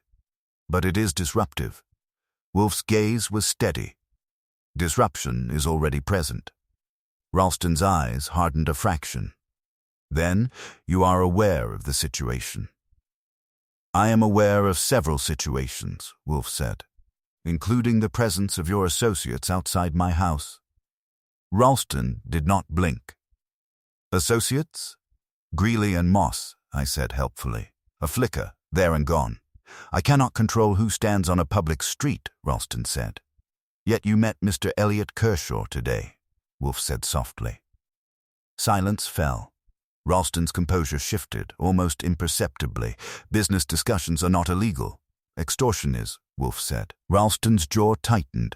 But it is disruptive. Wolfe's gaze was steady. Disruption is already present. Ralston's eyes hardened a fraction. Then you are aware of the situation. I am aware of several situations, Wolfe said, including the presence of your associates outside my house. Ralston did not blink. Associates? Greeley and Moss, I said helpfully. A flicker, there and gone. I cannot control who stands on a public street, Ralston said. Yet you met Mr. Elliot Kershaw today, Wolfe said softly. Silence fell. Ralston's composure shifted, almost imperceptibly. Business discussions are not illegal. Extortion is, Wolfe said. Ralston's jaw tightened.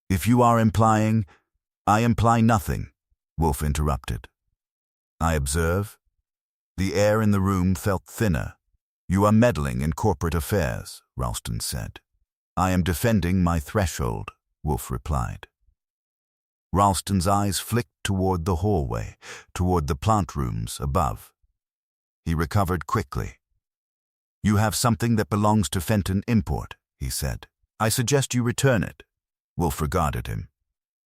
If you are implying... I imply nothing, Wolfe interrupted. I observe. The air in the room felt thinner. You are meddling in corporate affairs, Ralston said. I am defending my threshold, Wolfe replied. Ralston's eyes flicked toward the hallway, toward the plant rooms above. He recovered quickly. You have something that belongs to Fenton Import, he said. I suggest you return it. Wolfe regarded him.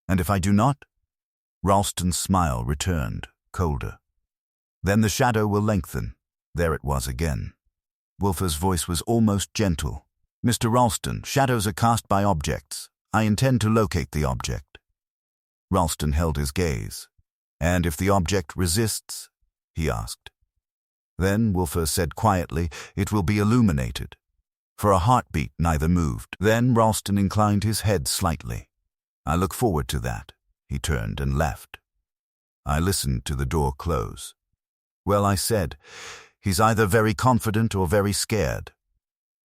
And if I do not? Ralston's smile returned, colder. Then the shadow will lengthen. There it was again. Wolfe's voice was almost gentle. Mr. Ralston, shadows are cast by objects. I intend to locate the object. Ralston held his gaze. And if the object resists? He asked. Then, Wolfe said quietly, it will be illuminated. For a heartbeat, neither moved. Then Ralston inclined his head slightly. I look forward to that. He turned and left. I listened to the door close. Well, I said, he's either very confident or very scared.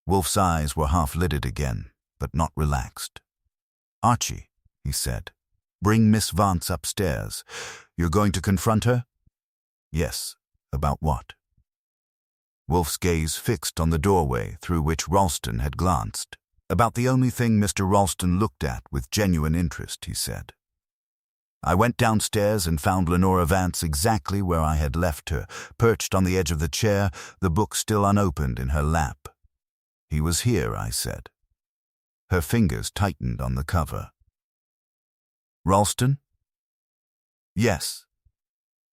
Wolfe's eyes were half-lidded again, but not relaxed. Archie, he said, bring Miss Vance upstairs. You're going to confront her? Yes. About what? Wolfe's gaze fixed on the doorway through which Ralston had glanced. About the only thing Mr. Ralston looked at with genuine interest, he said. I went downstairs and found Lenora Vance exactly where I had left her, perched on the edge of the chair, the book still unopened in her lap. He was here, I said. Her fingers tightened on the cover. Ralston? Yes.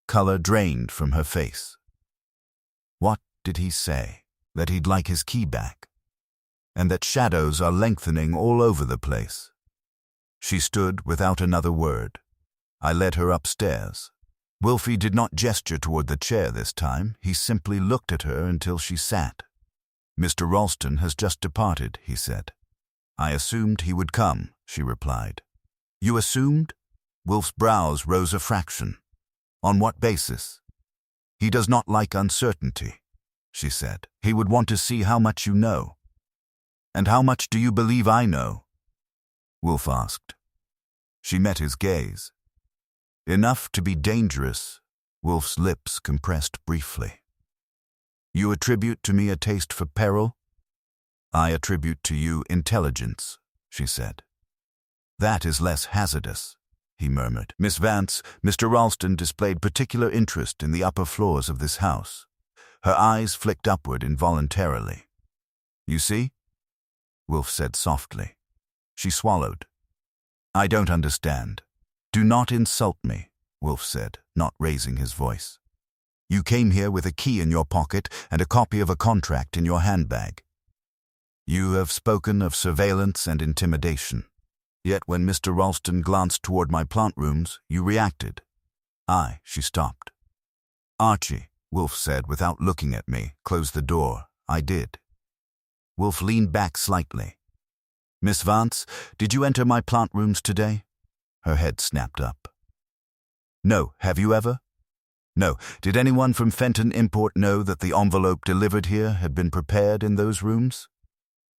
Color drained from her face. What did he say? That he'd like his key back? And that shadows are lengthening all over the place? She stood without another word. I led her upstairs. Wolfe did not gesture toward the chair this time. He simply looked at her until she sat. Mr. Ralston has just departed, he said. I assumed he would come, she replied. You assumed? Wolfe's brows rose a fraction. On what basis? He does not like uncertainty, she said. He would want to see how much you know. And how much do you believe I know? Wolfe asked. She met his gaze. Enough to be dangerous. Wolfe's lips compressed briefly. You attribute to me a taste for peril? I attribute to you intelligence, she said. That is less hazardous, he murmured. Miss Vance, Mr. Ralston displayed particular interest in the upper floors of this house. Her eyes flicked upward involuntarily. You see? Wolfe said softly. She swallowed. I don't understand. Do not insult me, Wolfe said, not raising his voice. You came here with a key in your pocket and a copy of a contract in your handbag. You have spoken of surveillance and intimidation. Yet when Mr. Ralston glanced toward my plant rooms, you reacted. She stopped. Archie, Wolfe said without looking at me. Close the door. I did. Wolfe leaned back slightly. Miss Vance, did you enter my plant rooms today? Her head snapped up. No, have you ever? No. Did anyone from Fenton Import know that the envelope delivered here had been prepared in those rooms?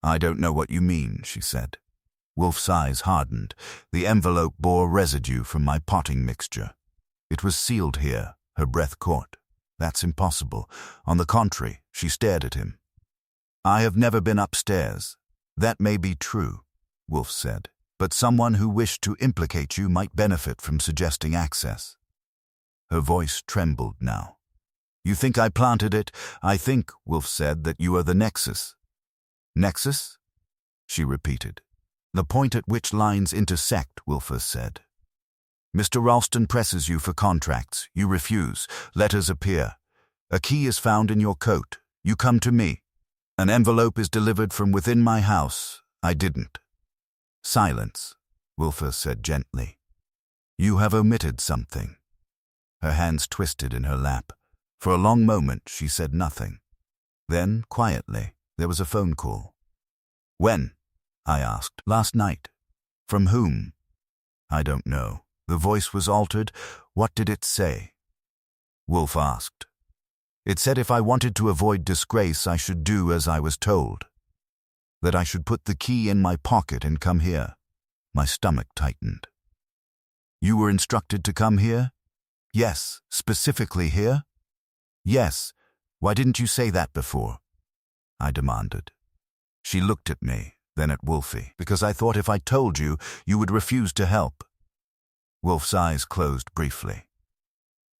I don't know what you mean, she said. Wolfe's eyes hardened. The envelope bore residue from my potting mixture. It was sealed here, her breath caught. That's impossible. On the contrary, she stared at him. I have never been upstairs. That may be true, Wolfe said, but someone who wished to implicate you might benefit from suggesting access. Her voice trembled now. You think I planted it? I think, Wolfe said, that you are the nexus. Nexus? She repeated. The point at which lines intersect, Wolfe said. Mr. Ralston presses you for contracts. You refuse. Letters appear. A key is found in your coat. You come to me. An envelope is delivered from within my house. I didn't. Silence, Wolfe said gently. You have omitted something. Her hands twisted in her lap. For a long moment, she said nothing. Then, quietly, there was a phone call. When? I asked. Last night. From whom? I don't know. The voice was altered. What did it say? Wolfe asked. It said if I wanted to avoid disgrace, I should do as I was told. That I should put the key in my pocket and come here. My stomach tightened. You were instructed to come here? Yes. Specifically here? Yes. Why didn't you say that before? I demanded. She looked at me, then at Wolfe, because I thought if I told you, you would refuse to help. Wolfe's eyes closed briefly.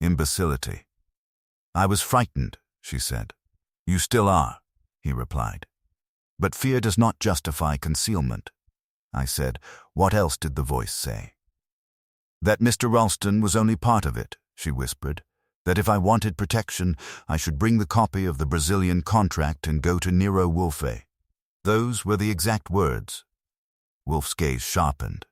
Imbecility. I was frightened, she said. You still are, he replied. But fear does not justify concealment. I said, what else did the voice say? That Mr. Ralston was only part of it, she whispered. That if I wanted protection, I should bring the copy of the Brazilian contract and go to Nero Wolfe. Those were the exact words. Wolfe's gaze sharpened.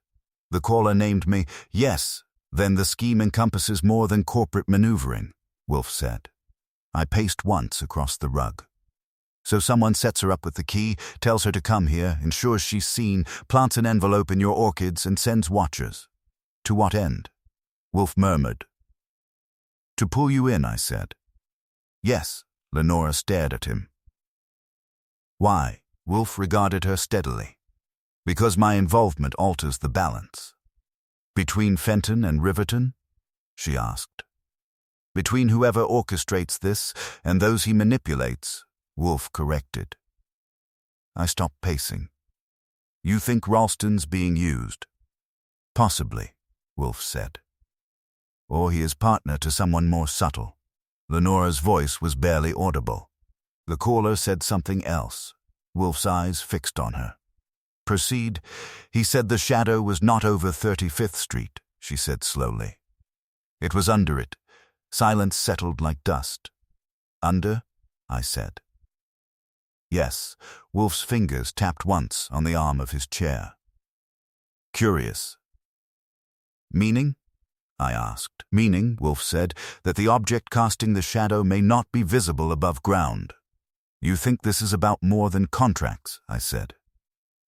The caller named me. Yes, then the scheme encompasses more than corporate maneuvering, Wolfe said. I paced once across the rug. So someone sets her up with the key, tells her to come here, ensures she's seen, plants an envelope in your orchids and sends watchers. To what end? Wolfe murmured. To pull you in, I said. Yes, Lenora stared at him. Why? Wolfe regarded her steadily. Because my involvement alters the balance. Between Fenton and Riverton? She asked. Between whoever orchestrates this and those he manipulates, Wolfe corrected. I stopped pacing. You think Ralston's being used? Possibly, Wolfe said. Or he is partner to someone more subtle. Lenora's voice was barely audible. The caller said something else. Wolfe's eyes fixed on her. Proceed. He said the shadow was not over 35th Street, she said slowly. It was under it. Silence settled like dust. Under? I said. Yes. Wolfe's fingers tapped once on the arm of his chair. Curious. Meaning? I asked. Meaning, Wolfe said, that the object casting the shadow may not be visible above ground. You think this is about more than contracts, I said.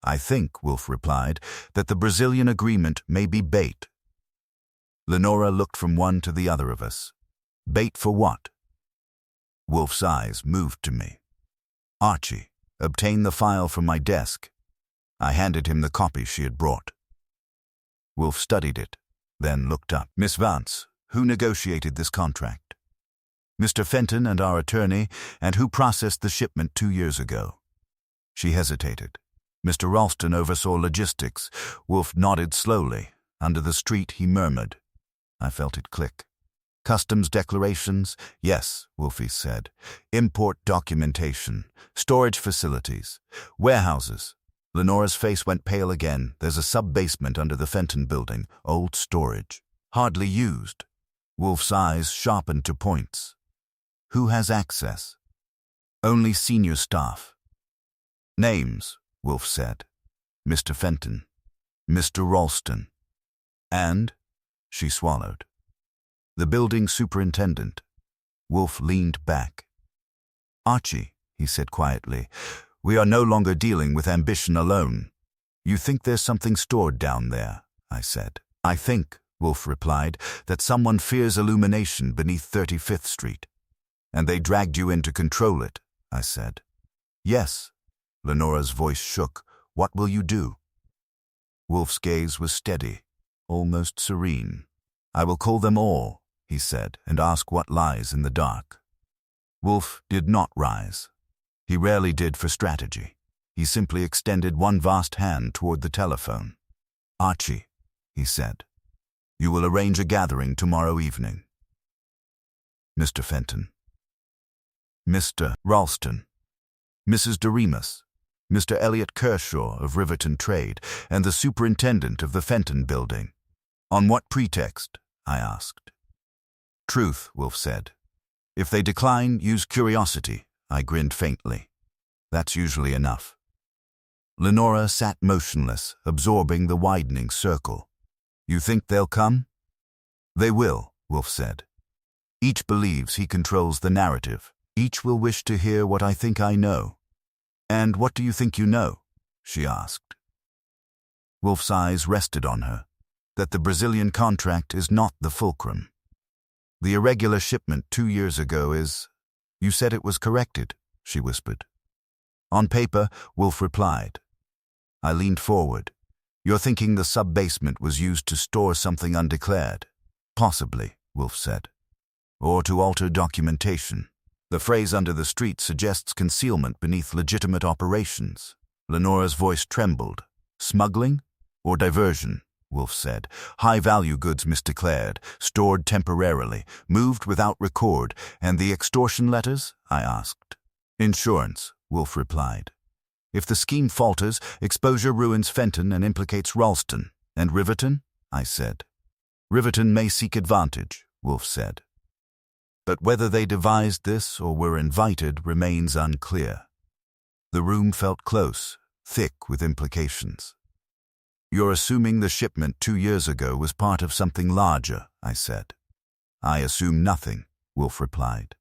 I think, Wolfe replied, that the Brazilian agreement may be bait. Lenora looked from one to the other of us. Bait for what? Wolfe's eyes moved to me. Archie, obtain the file from my desk. I handed him the copy she had brought. Wolfe studied it, then looked up. Miss Vance, who negotiated this contract? Mr. Fenton and our attorney, and who processed the shipment 2 years ago. She hesitated. Mr. Ralston oversaw logistics. Wolfe nodded slowly. Under the street, he murmured. I felt it click. Customs declarations? Yes, Wolfe said. Import documentation. Storage facilities. Warehouses. Lenora's face went pale again. There's a sub-basement under the Fenton building. Old storage. Hardly used. Wolfe's eyes sharpened to points. Who has access? Only senior staff. Names, Wolfe said. Mr. Fenton. Mr. Ralston. And? She swallowed. The building superintendent. Wolfe leaned back. Archie, he said quietly, we are no longer dealing with ambition alone. You think there's something stored down there, I said. I think, Wolfe replied, that someone fears illumination beneath 35th Street. And they dragged you in to control it, I said. Yes. Lenora's voice shook. What will you do? Wolfe's gaze was steady, almost serene. I will call them all, he said, and ask what lies in the dark. Wolfe did not rise. He rarely did for strategy. He simply extended one vast hand toward the telephone. Archie, he said, you will arrange a gathering tomorrow evening. Mr. Fenton. Mr. Ralston. Mrs. Doremus. Mr. Elliot Kershaw of Riverton Trade, and the superintendent of the Fenton building. On what pretext? I asked. Truth, Wolfe said. If they decline, use curiosity. I grinned faintly. That's usually enough. Lenora sat motionless, absorbing the widening circle. You think they'll come? They will, Wolfe said. Each believes he controls the narrative. Each will wish to hear what I think I know. And what do you think you know? She asked. Wolfe's eyes rested on her. That the Brazilian contract is not the fulcrum. The irregular shipment 2 years ago is... You said it was corrected, she whispered. On paper, Wolfe replied. I leaned forward. You're thinking the sub-basement was used to store something undeclared. Possibly, Wolfe said. Or to alter documentation. The phrase under the street suggests concealment beneath legitimate operations. Lenora's voice trembled. Smuggling? Or diversion? Wolfe said. High-value goods misdeclared, stored temporarily, moved without record, and the extortion letters? I asked. Insurance, Wolfe replied. If the scheme falters, exposure ruins Fenton and implicates Ralston. And Riverton? I said. Riverton may seek advantage, Wolfe said. But whether they devised this or were invited remains unclear. The room felt close, thick with implications. You're assuming the shipment 2 years ago was part of something larger, I said. I assume nothing, Wolfe replied.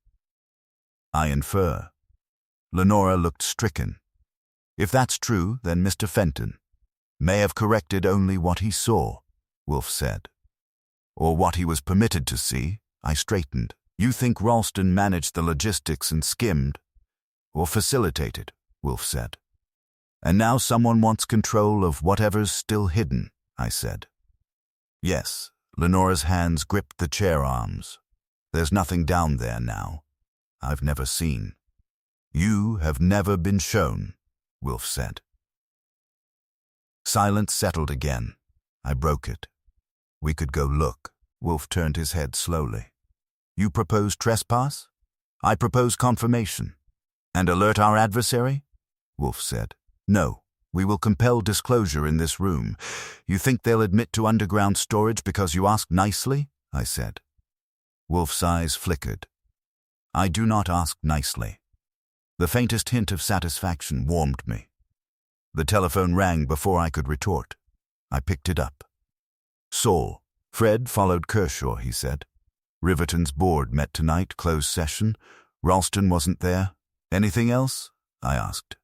I infer. Lenora looked stricken. If that's true, then Mr. Fenton may have corrected only what he saw, Wolfe said. Or what he was permitted to see, I straightened. You think Ralston managed the logistics and skimmed, or facilitated, Wolfe said. And now someone wants control of whatever's still hidden, I said. Yes, Lenora's hands gripped the chair arms. There's nothing down there now. I've never seen. You have never been shown, Wolfe said. Silence settled again. I broke it. We could go look. Wolfe turned his head slowly. You propose trespass? I propose confirmation. And alert our adversary? Wolfe said. No, we will compel disclosure in this room. You think they'll admit to underground storage because you asked nicely? I said. Wolfe's eyes flickered. I do not ask nicely. The faintest hint of satisfaction warmed me. The telephone rang before I could retort. I picked it up. Saul. Fred followed Kershaw, he said. Riverton's board met tonight, closed session. Ralston wasn't there. Anything else? I asked.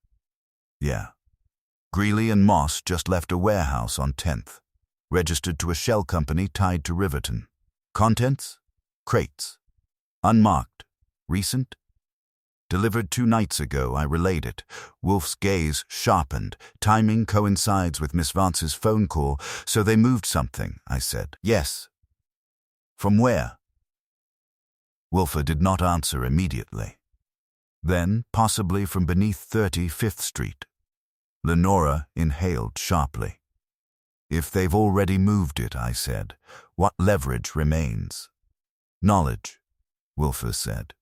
Yeah. Greeley and Moss just left a warehouse on 10th, registered to a shell company tied to Riverton. Contents? Crates. Unmarked. Recent? Delivered 2 nights ago, I relayed it. Wolfe's gaze sharpened. Timing coincides with Miss Vance's phone call, so they moved something, I said. Yes. From where? Wolfe did not answer immediately. Then, possibly from beneath 35th Street. Lenora inhaled sharply. If they've already moved it, I said, what leverage remains? Knowledge, Wolfe said.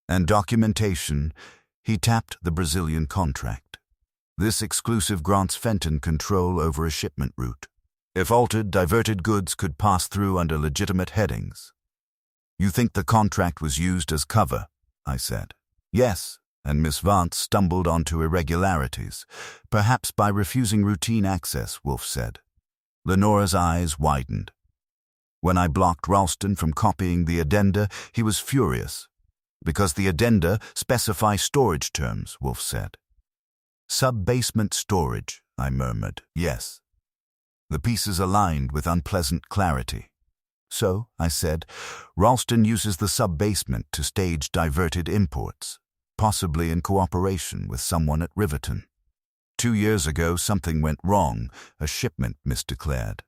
And documentation. He tapped the Brazilian contract. This exclusive grants Fenton control over a shipment route. If altered, diverted goods could pass through under legitimate headings. You think the contract was used as cover? I said. Yes, and Miss Vance stumbled onto irregularities, perhaps by refusing routine access, Wolfe said. Lenora's eyes widened. When I blocked Ralston from copying the addenda, he was furious. Because the addenda specify storage terms, Wolfe said. Sub-basement storage, I murmured. Yes. The pieces aligned with unpleasant clarity. So, I said, Ralston uses the sub-basement to stage diverted imports, possibly in cooperation with someone at Riverton. 2 years ago, something went wrong, a shipment misdeclared.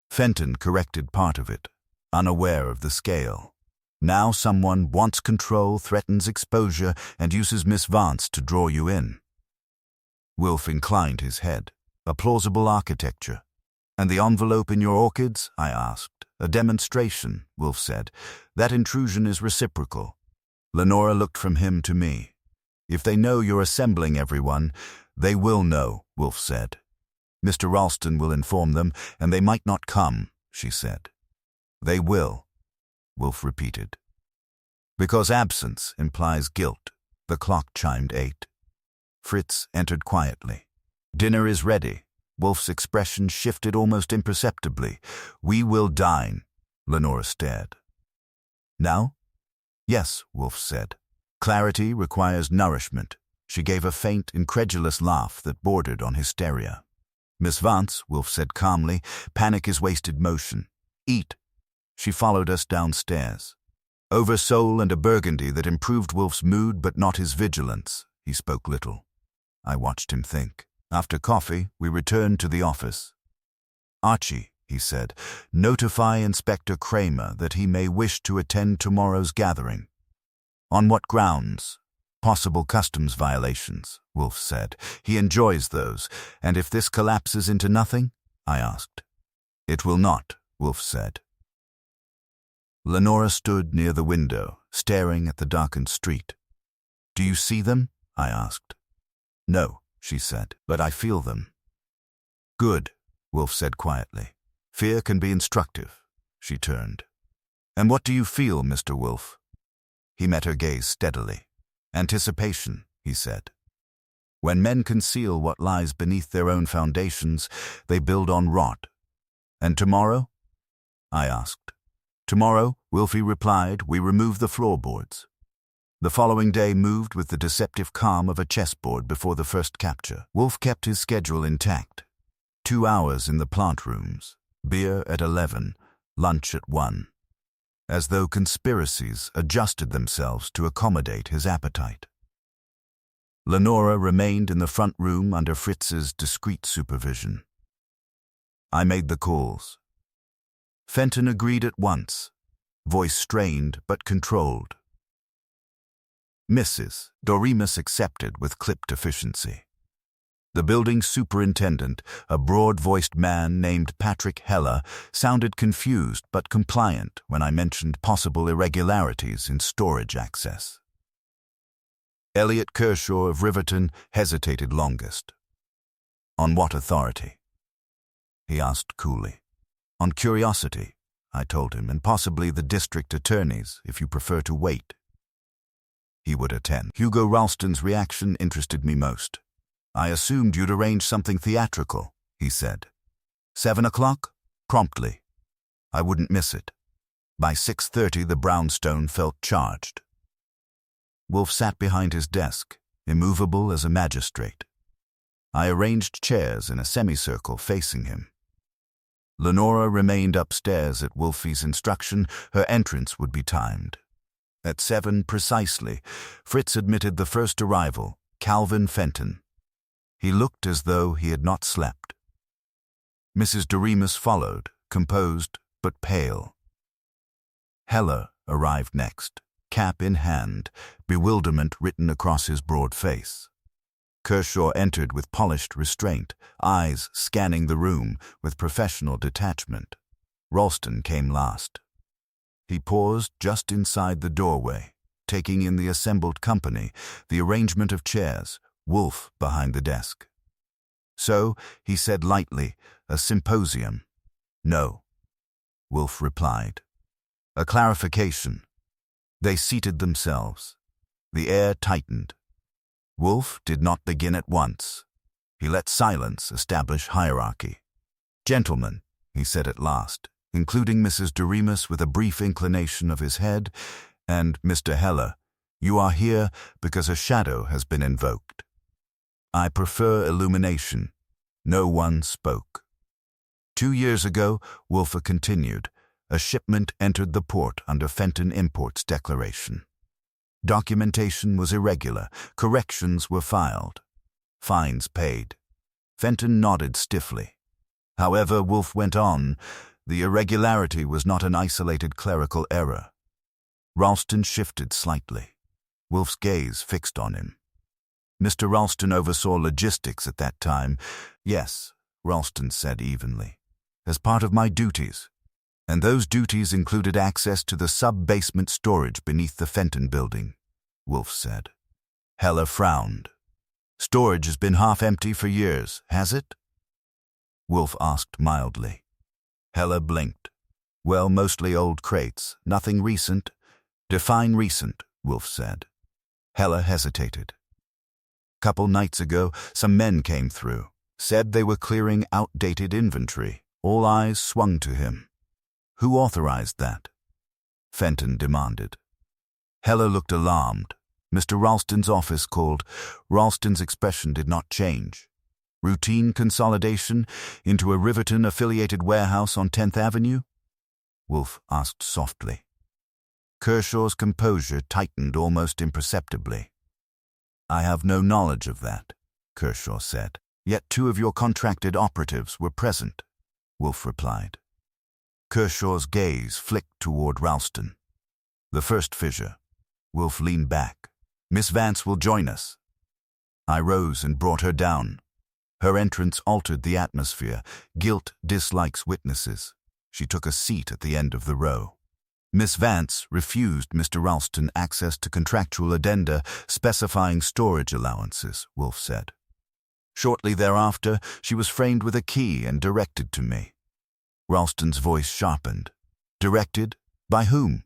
Fenton corrected part of it, unaware of the scale. Now someone wants control, threatens exposure, and uses Miss Vance to draw you in. Wolfe inclined his head. A plausible architecture. And the envelope in your orchids? I asked. A demonstration, Wolfe said. That intrusion is reciprocal. Lenora looked from him to me. If they know you're assembling everyone, they will know, Wolfe said. Mr. Ralston will inform them, and they might not come, she said. They will, Wolfe repeated. Because absence implies guilt. The clock chimed 8. Fritz entered quietly. Dinner is ready. Wolfe's expression shifted almost imperceptibly. We will dine, Lenora stared. Now? Yes, Wolfe said. Clarity requires nourishment. She gave a faint, incredulous laugh that bordered on hysteria. Miss Vance, Wolfe said calmly, panic is wasted motion. Eat. She followed us downstairs. Over sole and a burgundy that improved Wolfe's mood but not his vigilance. He spoke little. I watched him think. After coffee, we returned to the office. Archie, he said, notify Inspector Kramer that he may wish to attend tomorrow's gathering. On what grounds? Possible customs violations, Wolfe said. He enjoys those, and if this collapses into nothing? I asked. It will not, Wolfe said. Lenora stood near the window, staring at the darkened street. Do you see them? I asked. No, she said, but I feel them. Good, Wolfe said quietly. Fear can be instructive. She turned. And what do you feel, Mr. Wolfe? He met her gaze steadily. Anticipation, he said. When men conceal what lies beneath their own foundations, they build on rot. And tomorrow? I asked. Tomorrow, Wolfe replied, we remove the floorboards. The following day moved with the deceptive calm of a chessboard before the first capture. Wolfe kept his schedule intact. 2 hours in the plant rooms, beer at 11, lunch at 1. As though conspiracies adjusted themselves to accommodate his appetite. Lenora remained in the front room under Fritz's discreet supervision. I made the calls. Fenton agreed at once, voice strained but controlled. Mrs. Doremus accepted with clipped efficiency. The building superintendent, a broad-voiced man named Patrick Heller, sounded confused but compliant when I mentioned possible irregularities in storage access. Elliot Kershaw of Riverton hesitated longest. On what authority? He asked coolly. On curiosity, I told him, and possibly the district attorney's, if you prefer to wait. He would attend. Hugo Ralston's reaction interested me most. I assumed you'd arrange something theatrical, he said. 7 o'clock? Promptly. I wouldn't miss it. By 6:30 the brownstone felt charged. Wolfe sat behind his desk, immovable as a magistrate. I arranged chairs in a semicircle facing him. Lenora remained upstairs at Wolfe's instruction. Her entrance would be timed. At 7 precisely, Fritz admitted the first arrival, Calvin Fenton. He looked as though he had not slept. Mrs. Doremus followed, composed but pale. Heller arrived next, cap in hand, bewilderment written across his broad face. Kershaw entered with polished restraint, eyes scanning the room with professional detachment. Ralston came last. He paused just inside the doorway, taking in the assembled company, the arrangement of chairs, Wolfe behind the desk. So, he said lightly, a symposium. No, Wolfe replied. A clarification. They seated themselves. The air tightened. Wolfe did not begin at once. He let silence establish hierarchy. Gentlemen, he said at last, including Mrs. Doremus with a brief inclination of his head, and Mr. Heller, you are here because a shadow has been invoked. I prefer illumination. No one spoke. 2 years ago, Wolfe continued, a shipment entered the port under Fenton Imports declaration. Documentation was irregular, corrections were filed, fines paid. Fenton nodded stiffly. However, Wolfe went on, the irregularity was not an isolated clerical error. Ralston shifted slightly. Wolfe's gaze fixed on him. Mr. Ralston oversaw logistics at that time. Yes, Ralston said evenly, as part of my duties. And those duties included access to the sub-basement storage beneath the Fenton building, Wolfe said. Heller frowned. Storage has been half empty for years, has it? Wolfe asked mildly. Heller blinked. Well, mostly old crates, nothing recent. Define recent, Wolfe said. Heller hesitated. Couple nights ago, some men came through, said they were clearing outdated inventory. All eyes swung to him. Who authorized that? Fenton demanded. Heller looked alarmed. Mr. Ralston's office called. Ralston's expression did not change. Routine consolidation into a Riverton-affiliated warehouse on 10th Avenue? Wolfe asked softly. Kershaw's composure tightened almost imperceptibly. I have no knowledge of that, Kershaw said. Yet 2 of your contracted operatives were present, Wolfe replied. Kershaw's gaze flicked toward Ralston. The first fissure. Wolfe leaned back. Miss Vance will join us. I rose and brought her down. Her entrance altered the atmosphere. Guilt dislikes witnesses. She took a seat at the end of the row. Miss Vance refused Mr. Ralston access to contractual addenda specifying storage allowances, Wolfe said. Shortly thereafter, she was framed with a key and directed to me. Ralston's voice sharpened. Directed? By whom?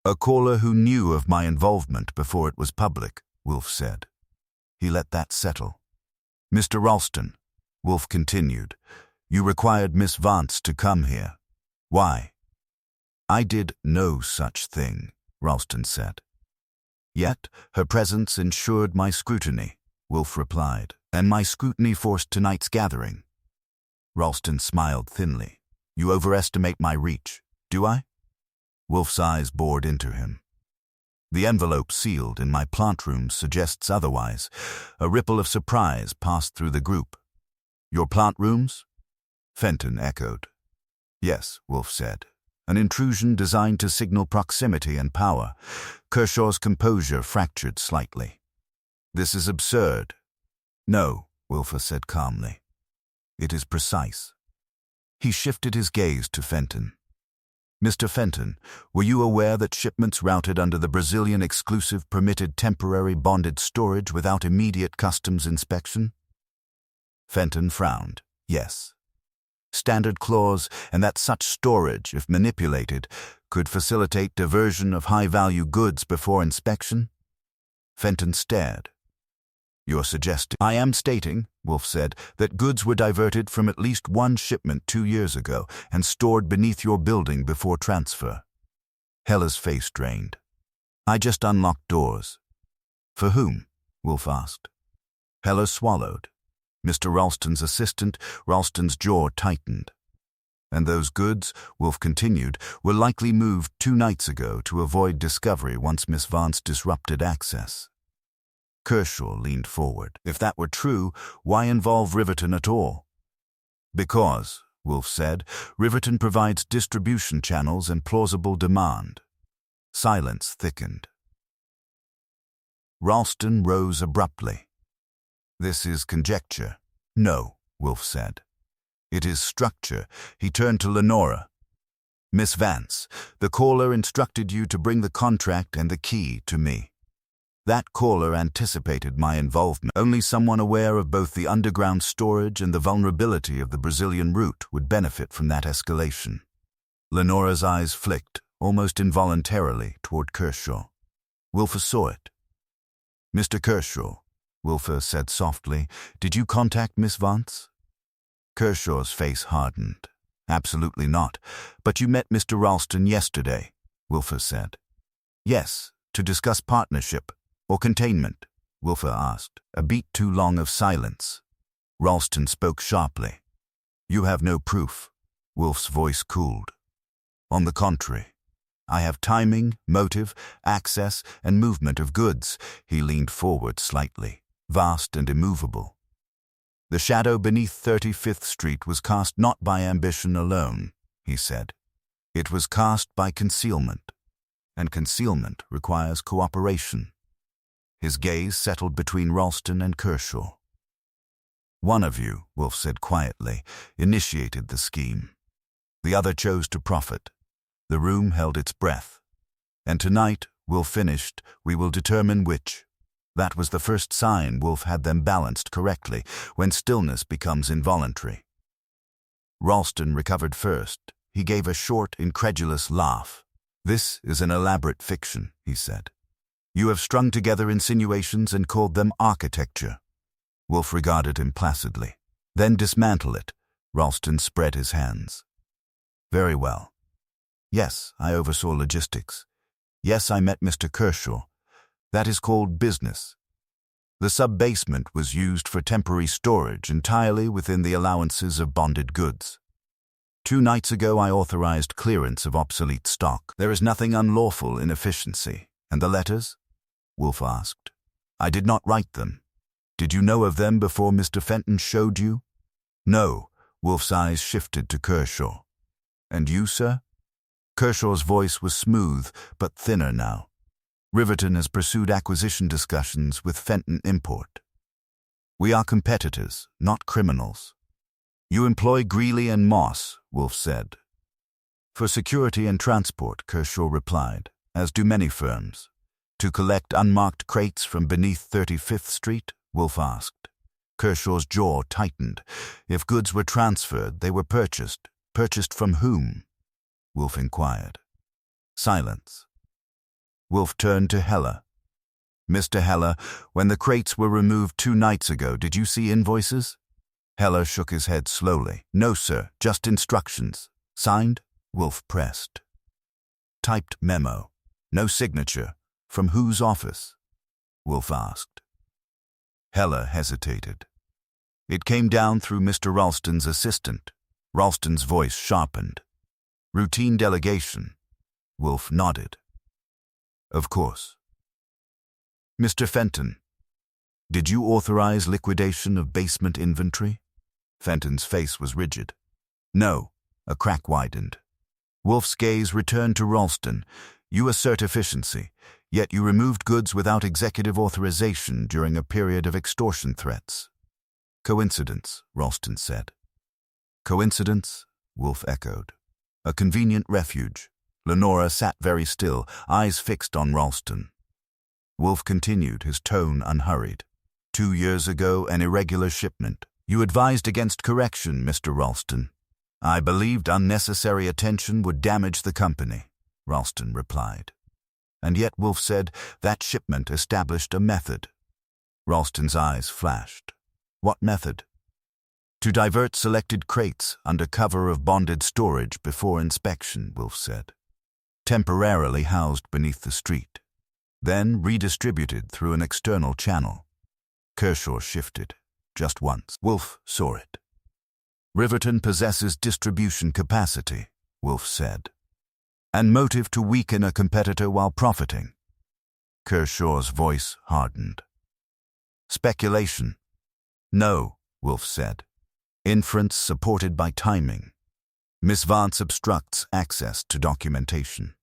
A caller who knew of my involvement before it was public, Wolfe said. He let that settle. Mr. Ralston, Wolfe continued, you required Miss Vance to come here. Why? I did no such thing, Ralston said. Yet her presence ensured my scrutiny, Wolfe replied, and my scrutiny forced tonight's gathering. Ralston smiled thinly. You overestimate my reach, do I? Wolfe's eyes bored into him. The envelope sealed in my plant room suggests otherwise. A ripple of surprise passed through the group. Your plant rooms? Fenton echoed. Yes, Wolfe said. An intrusion designed to signal proximity and power. Kershaw's composure fractured slightly. This is absurd. No, Wolfe said calmly. It is precise. He shifted his gaze to Fenton. Mr. Fenton, were you aware that shipments routed under the Brazilian exclusive permitted temporary bonded storage without immediate customs inspection? Fenton frowned. Yes. Standard clause, and that such storage, if manipulated, could facilitate diversion of high-value goods before inspection? Fenton stared. You're suggesting. I am stating, Wolfe said, that goods were diverted from at least one shipment 2 years ago and stored beneath your building before transfer. Heller's face drained. I just unlocked doors. For whom? Wolfe asked. Heller swallowed. Mr. Ralston's assistant, Ralston's jaw tightened. And those goods, Wolfe continued, were likely moved 2 nights ago to avoid discovery once Miss Vance disrupted access. Kershaw leaned forward. If that were true, why involve Riverton at all? Because, Wolfe said, Riverton provides distribution channels and plausible demand. Silence thickened. Ralston rose abruptly. This is conjecture. No, Wolfe said. It is structure. He turned to Lenora. Miss Vance, the caller instructed you to bring the contract and the key to me. That caller anticipated my involvement. Only someone aware of both the underground storage and the vulnerability of the Brazilian route would benefit from that escalation. Lenora's eyes flicked, almost involuntarily, toward Kershaw. Wolfe saw it. Mr. Kershaw, Wolfe said softly, did you contact Miss Vance? Kershaw's face hardened. Absolutely not. But you met Mr. Ralston yesterday, Wolfe said. Yes, to discuss partnership or containment, Wolfe asked, a beat too long of silence. Ralston spoke sharply. You have no proof. Wolfe's voice cooled. On the contrary, I have timing, motive, access, and movement of goods. He leaned forward slightly, vast and immovable. The shadow beneath 35th Street was cast not by ambition alone, he said. It was cast by concealment, and concealment requires cooperation. His gaze settled between Ralston and Kershaw. One of you, Wolfe said quietly, initiated the scheme. The other chose to profit. The room held its breath. And tonight, Wolfe finished, we will determine which. That was the first sign Wolfe had them balanced correctly, when stillness becomes involuntary. Ralston recovered first. He gave a short, incredulous laugh. This is an elaborate fiction, he said. You have strung together insinuations and called them architecture. Wolfe regarded him placidly. Then dismantle it. Ralston spread his hands. Very well. Yes, I oversaw logistics. Yes, I met Mr. Kershaw. That is called business. The sub-basement was used for temporary storage entirely within the allowances of bonded goods. 2 nights ago I authorized clearance of obsolete stock. There is nothing unlawful in efficiency. And the letters? Wolfe asked. I did not write them. Did you know of them before Mr. Fenton showed you? No. Wolfe's eyes shifted to Kershaw. And you, sir? Kershaw's voice was smooth, but thinner now. Riverton has pursued acquisition discussions with Fenton Import. We are competitors, not criminals. You employ Greeley and Moss, Wolfe said. For security and transport, Kershaw replied, as do many firms. To collect unmarked crates from beneath 35th Street, Wolfe asked. Kershaw's jaw tightened. If goods were transferred, they were purchased. Purchased from whom? Wolfe inquired. Silence. Wolfe turned to Heller. Mr. Heller, when the crates were removed 2 nights ago, did you see invoices? Heller shook his head slowly. No, sir, just instructions. Signed? Wolfe pressed. Typed memo. No signature. From whose office? Wolfe asked. Heller hesitated. It came down through Mr. Ralston's assistant. Ralston's voice sharpened. Routine delegation. Wolfe nodded. Of course. Mr. Fenton, did you authorize liquidation of basement inventory? Fenton's face was rigid. No. A crack widened. Wolfe's gaze returned to Ralston. You assert efficiency, yet you removed goods without executive authorization during a period of extortion threats. Coincidence, Ralston said. Coincidence? Wolfe echoed. A convenient refuge. Lenora sat very still, eyes fixed on Ralston. Wolfe continued, his tone unhurried. 2 years ago, an irregular shipment. You advised against correction, Mr. Ralston. I believed unnecessary attention would damage the company, Ralston replied. And yet, Wolfe said, that shipment established a method. Ralston's eyes flashed. What method? To divert selected crates under cover of bonded storage before inspection, Wolfe said. Temporarily housed beneath the street. Then redistributed through an external channel. Kershaw shifted. Just once. Wolfe saw it. Riverton possesses distribution capacity, Wolfe said. And motive to weaken a competitor while profiting. Kershaw's voice hardened. Speculation. No, Wolfe said. Inference supported by timing. Miss Vance obstructs access to documentation.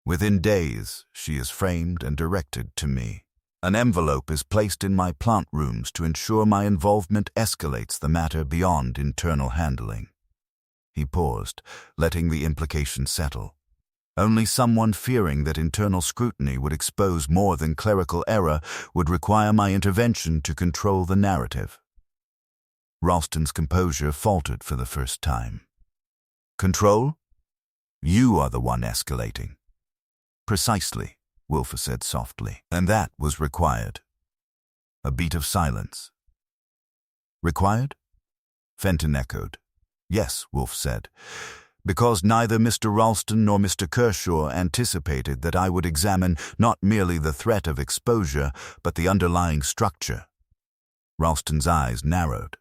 Within days, she is framed and directed to me. An envelope is placed in my plant rooms to ensure my involvement escalates the matter beyond internal handling. He paused, letting the implication settle. Only someone fearing that internal scrutiny would expose more than clerical error would require my intervention to control the narrative. Ralston's composure faltered for the first time. Control? You are the one escalating. Precisely, Wolfe said softly, and that was required. A beat of silence. Required? Fenton echoed. Yes, Wolfe said, because neither Mr. Ralston nor Mr. Kershaw anticipated that I would examine not merely the threat of exposure, but the underlying structure. Ralston's eyes narrowed.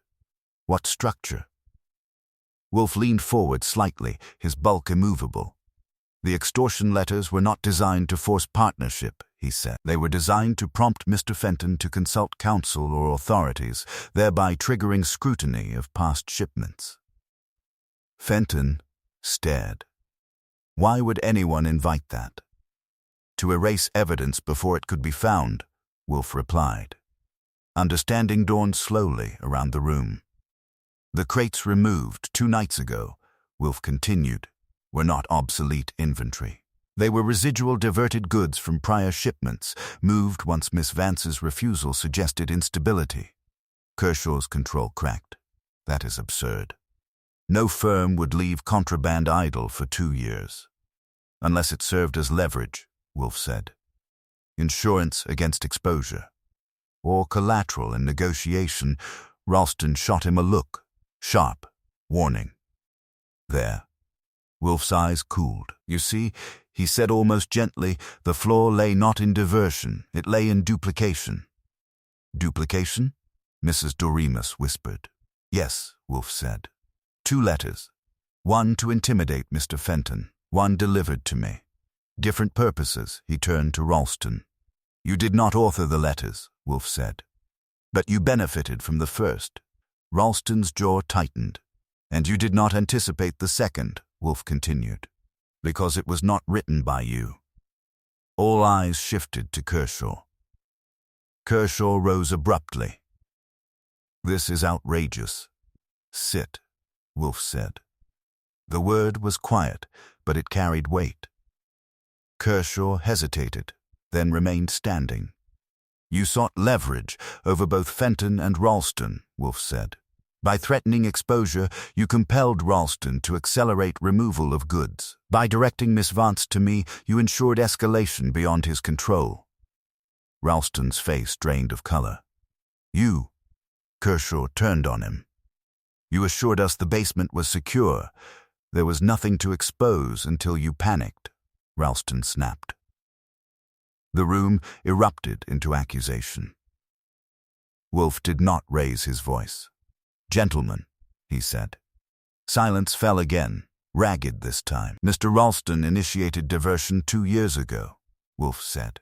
What structure? Wolfe leaned forward slightly, his bulk immovable. The extortion letters were not designed to force partnership, he said. They were designed to prompt Mr. Fenton to consult counsel or authorities, thereby triggering scrutiny of past shipments. Fenton stared. Why would anyone invite that? To erase evidence before it could be found, Wolfe replied. Understanding dawned slowly around the room. The crates removed 2 nights ago, Wolfe continued, were not obsolete inventory. They were residual diverted goods from prior shipments, moved once Miss Vance's refusal suggested instability. Kershaw's control cracked. That is absurd. No firm would leave contraband idle for 2 years. Unless it served as leverage, Wolfe said. Insurance against exposure. Or collateral in negotiation. Ralston shot him a look. Sharp. Warning. There. Wolfe's eyes cooled. You see, he said almost gently, the flaw lay not in diversion, it lay in duplication. Duplication? Mrs. Doremus whispered. Yes, Wolfe said. 2 letters. One to intimidate Mr. Fenton, one delivered to me. Different purposes, he turned to Ralston. You did not author the letters, Wolfe said. But you benefited from the first. Ralston's jaw tightened. And you did not anticipate the second, Wolfe continued, because it was not written by you. All eyes shifted to Kershaw. Kershaw rose abruptly. This is outrageous. Sit, Wolfe said. The word was quiet, but it carried weight. Kershaw hesitated, then remained standing. You sought leverage over both Fenton and Ralston, Wolfe said. By threatening exposure, you compelled Ralston to accelerate removal of goods. By directing Miss Vance to me, you ensured escalation beyond his control. Ralston's face drained of color. You, Kershaw turned on him. You assured us the basement was secure. There was nothing to expose until you panicked, Ralston snapped. The room erupted into accusation. Wolfe did not raise his voice. Gentlemen, he said. Silence fell again, ragged this time. Mr. Ralston initiated diversion 2 years ago, Wolfe said.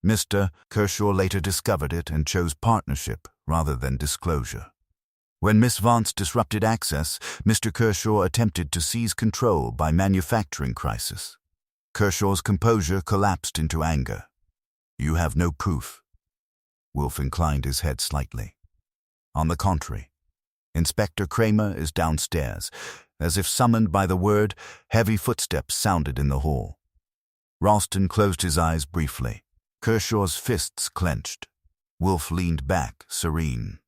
Mr. Kershaw later discovered it and chose partnership rather than disclosure. When Miss Vance disrupted access, Mr. Kershaw attempted to seize control by manufacturing crisis. Kershaw's composure collapsed into anger. You have no proof. Wolfe inclined his head slightly. On the contrary, Inspector Kramer is downstairs. As if summoned by the word, heavy footsteps sounded in the hall. Ralston closed his eyes briefly. Kershaw's fists clenched. Wolfe leaned back, serene.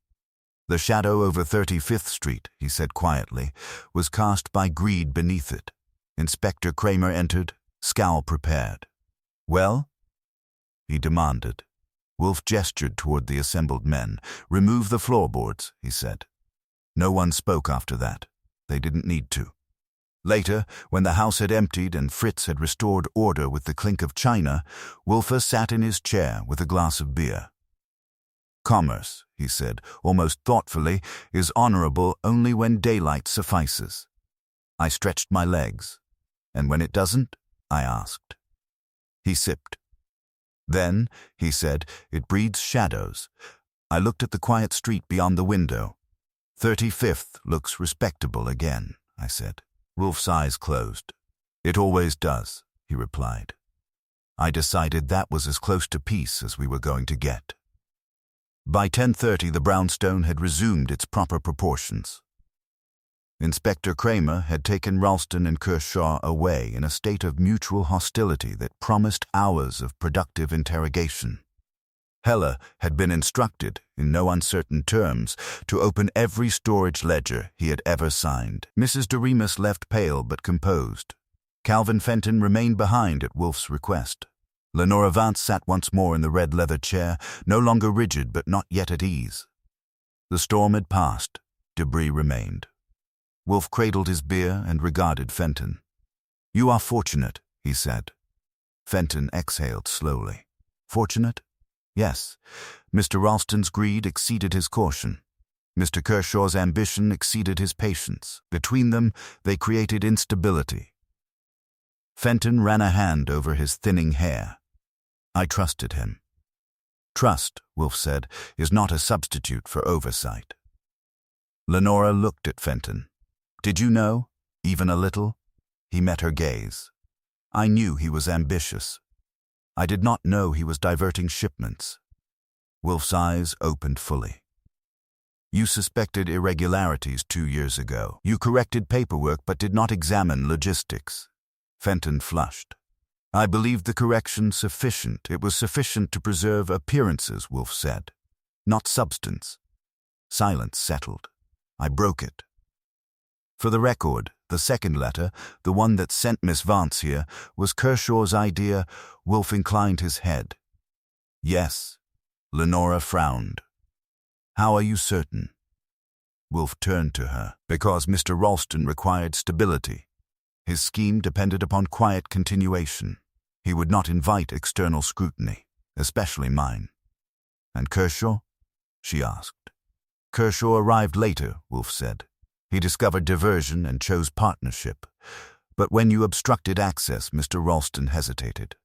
The shadow over 35th Street, he said quietly, was cast by greed beneath it. Inspector Kramer entered, scowl prepared. Well? He demanded. Wolfe gestured toward the assembled men. Remove the floorboards, he said. No one spoke after that. They didn't need to. Later, when the house had emptied and Fritz had restored order with the clink of china, Wolfe sat in his chair with a glass of beer. Commerce, he said, almost thoughtfully, is honorable only when daylight suffices. I stretched my legs. And when it doesn't? I asked. He sipped. Then, he said, it breeds shadows. I looked at the quiet street beyond the window. 35th looks respectable again, I said. Wolfe's eyes closed. It always does, he replied. I decided that was as close to peace as we were going to get. By 10:30, the brownstone had resumed its proper proportions. Inspector Kramer had taken Ralston and Kershaw away in a state of mutual hostility that promised hours of productive interrogation. Heller had been instructed, in no uncertain terms, to open every storage ledger he had ever signed. Mrs. Doremus left pale but composed. Calvin Fenton remained behind at Wolfe's request. Lenora Vance sat once more in the red leather chair, no longer rigid but not yet at ease. The storm had passed. Debris remained. Wolfe cradled his beer and regarded Fenton. "You are fortunate," he said. Fenton exhaled slowly. "Fortunate? Yes. Mr. Ralston's greed exceeded his caution. Mr. Kershaw's ambition exceeded his patience. Between them, they created instability." Fenton ran a hand over his thinning hair. "I trusted him." "Trust," Wolfe said, "is not a substitute for oversight." Lenora looked at Fenton. "Did you know? Even a little?" He met her gaze. "I knew he was ambitious. I did not know he was diverting shipments." Wolfe's eyes opened fully. "You suspected irregularities 2 years ago. You corrected paperwork but did not examine logistics." Fenton flushed. "I believed the correction sufficient. It was sufficient to preserve appearances," Wolfe said, "not substance." Silence settled. "I broke it." For the record, the second letter, the one that sent Miss Vance here, was Kershaw's idea. Wolfe inclined his head. "Yes." Lenora frowned. "How are you certain?" Wolfe turned to her. "Because Mr. Ralston required stability. His scheme depended upon quiet continuation. He would not invite external scrutiny, especially mine." "And Kershaw?" she asked. "Kershaw arrived later," Wolfe said. "He discovered diversion and chose partnership. But when you obstructed access, Mr. Ralston hesitated.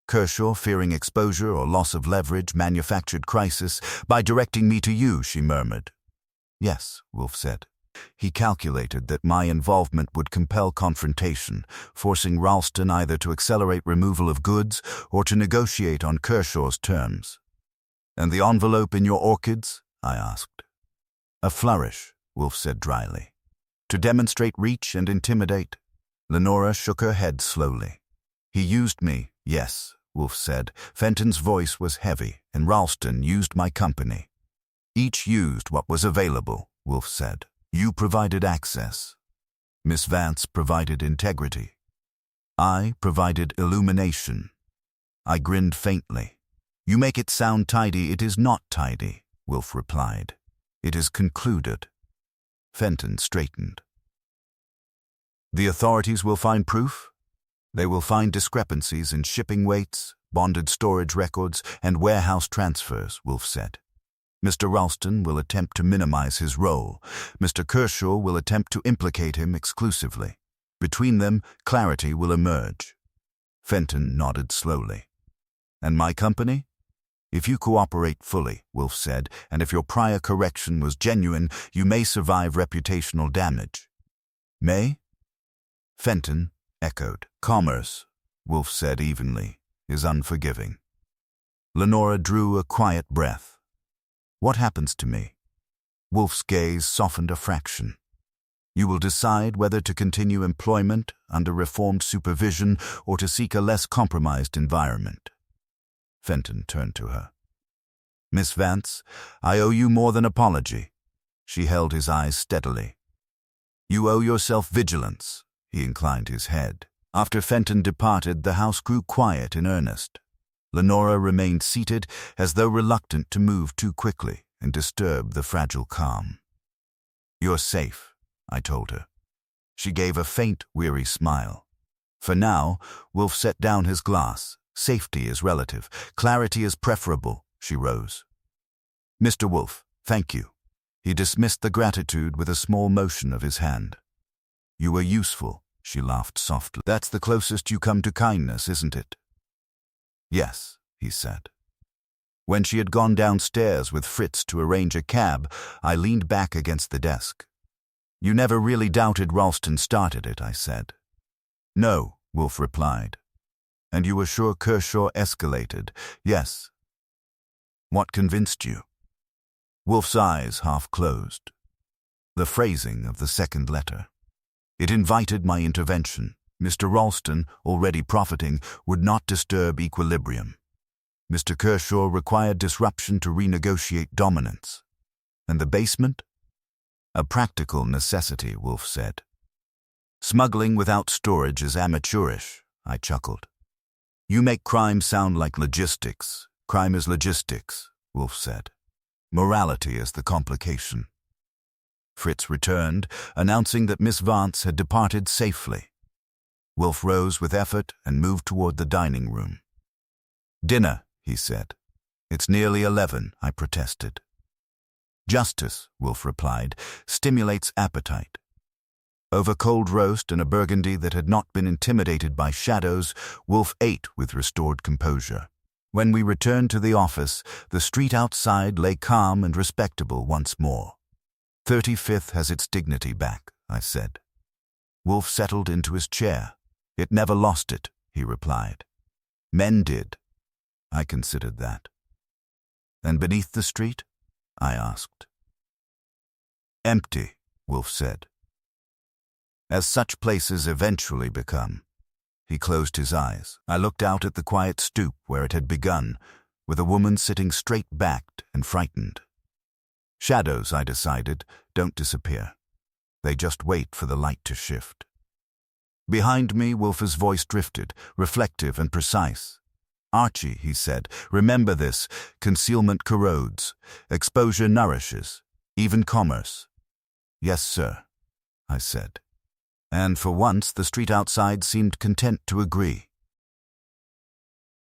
Kershaw, fearing exposure or loss of leverage, manufactured crisis by directing me to you," she murmured. "Yes," Wolfe said. "He calculated that my involvement would compel confrontation, forcing Ralston either to accelerate removal of goods or to negotiate on Kershaw's terms." "And the envelope in your orchids?" I asked. "A flourish," Wolfe said dryly. "To demonstrate reach and intimidate." Lenora shook her head slowly. "He used me, yes," Wolfe said. Fenton's voice was heavy, "and Ralston used my company." "Each used what was available," Wolfe said. "You provided access. Miss Vance provided integrity. I provided illumination." I grinned faintly. "You make it sound tidy. It is not tidy," Wolfe replied. "It is concluded." Fenton straightened. "The authorities will find proof? They will find discrepancies in shipping weights, bonded storage records, and warehouse transfers," Wolfe said. "Mr. Ralston will attempt to minimize his role. Mr. Kershaw will attempt to implicate him exclusively. Between them, clarity will emerge." Fenton nodded slowly. "And my company? If you cooperate fully," Wolfe said, "and if your prior correction was genuine, you may survive reputational damage." "May?" Fenton echoed. "Commerce," Wolfe said evenly, "is unforgiving." Lenora drew a quiet breath. "What happens to me?" Wolfe's gaze softened a fraction. "You will decide whether to continue employment under reformed supervision or to seek a less compromised environment." Fenton turned to her. "Miss Vance, I owe you more than apology." She held his eyes steadily. "You owe yourself vigilance." He inclined his head. After Fenton departed, the house grew quiet in earnest. Lenora remained seated, as though reluctant to move too quickly and disturb the fragile calm. "You're safe," I told her. She gave a faint, weary smile. For now, Wolfe set down his glass. "Safety is relative. Clarity is preferable." She rose. "Mr. Wolfe, thank you." He dismissed the gratitude with a small motion of his hand. "You were useful," she laughed softly. "That's the closest you come to kindness, isn't it?" "Yes," he said. When she had gone downstairs with Fritz to arrange a cab, I leaned back against the desk. "You never really doubted Ralston started it," I said. "No," Wolfe replied. "And you were sure Kershaw escalated?" "Yes." "What convinced you?" Wolfe's eyes half closed. The phrasing of the second letter. It invited my intervention. Mr. Ralston, already profiting, would not disturb equilibrium. Mr. Kershaw required disruption to renegotiate dominance. And the basement? "A practical necessity," Wolfe said. "Smuggling without storage is amateurish," I chuckled. "You make crime sound like logistics. Crime is logistics," Wolfe said. "Morality is the complication." Fritz returned, announcing that Miss Vance had departed safely. Wolfe rose with effort and moved toward the dining room. "Dinner," he said. "It's nearly 11, I protested. "Justice," Wolfe replied, "stimulates appetite." Over cold roast and a burgundy that had not been intimidated by shadows, Wolfe ate with restored composure. When we returned to the office, the street outside lay calm and respectable once more. 35th has its dignity back, I said. Wolfe settled into his chair. "It never lost it," he replied. "Men did." I considered that. "And beneath the street?" I asked. "Empty," Wolfe said. "As such places eventually become." He closed his eyes. I looked out at the quiet stoop where it had begun, with a woman sitting straight-backed and frightened. Shadows, I decided, don't disappear. They just wait for the light to shift. Behind me, Wolfe's voice drifted, reflective and precise. "Archie," he said, "remember this. Concealment corrodes. Exposure nourishes. Even commerce." "Yes, sir," I said. And for once the street outside seemed content to agree.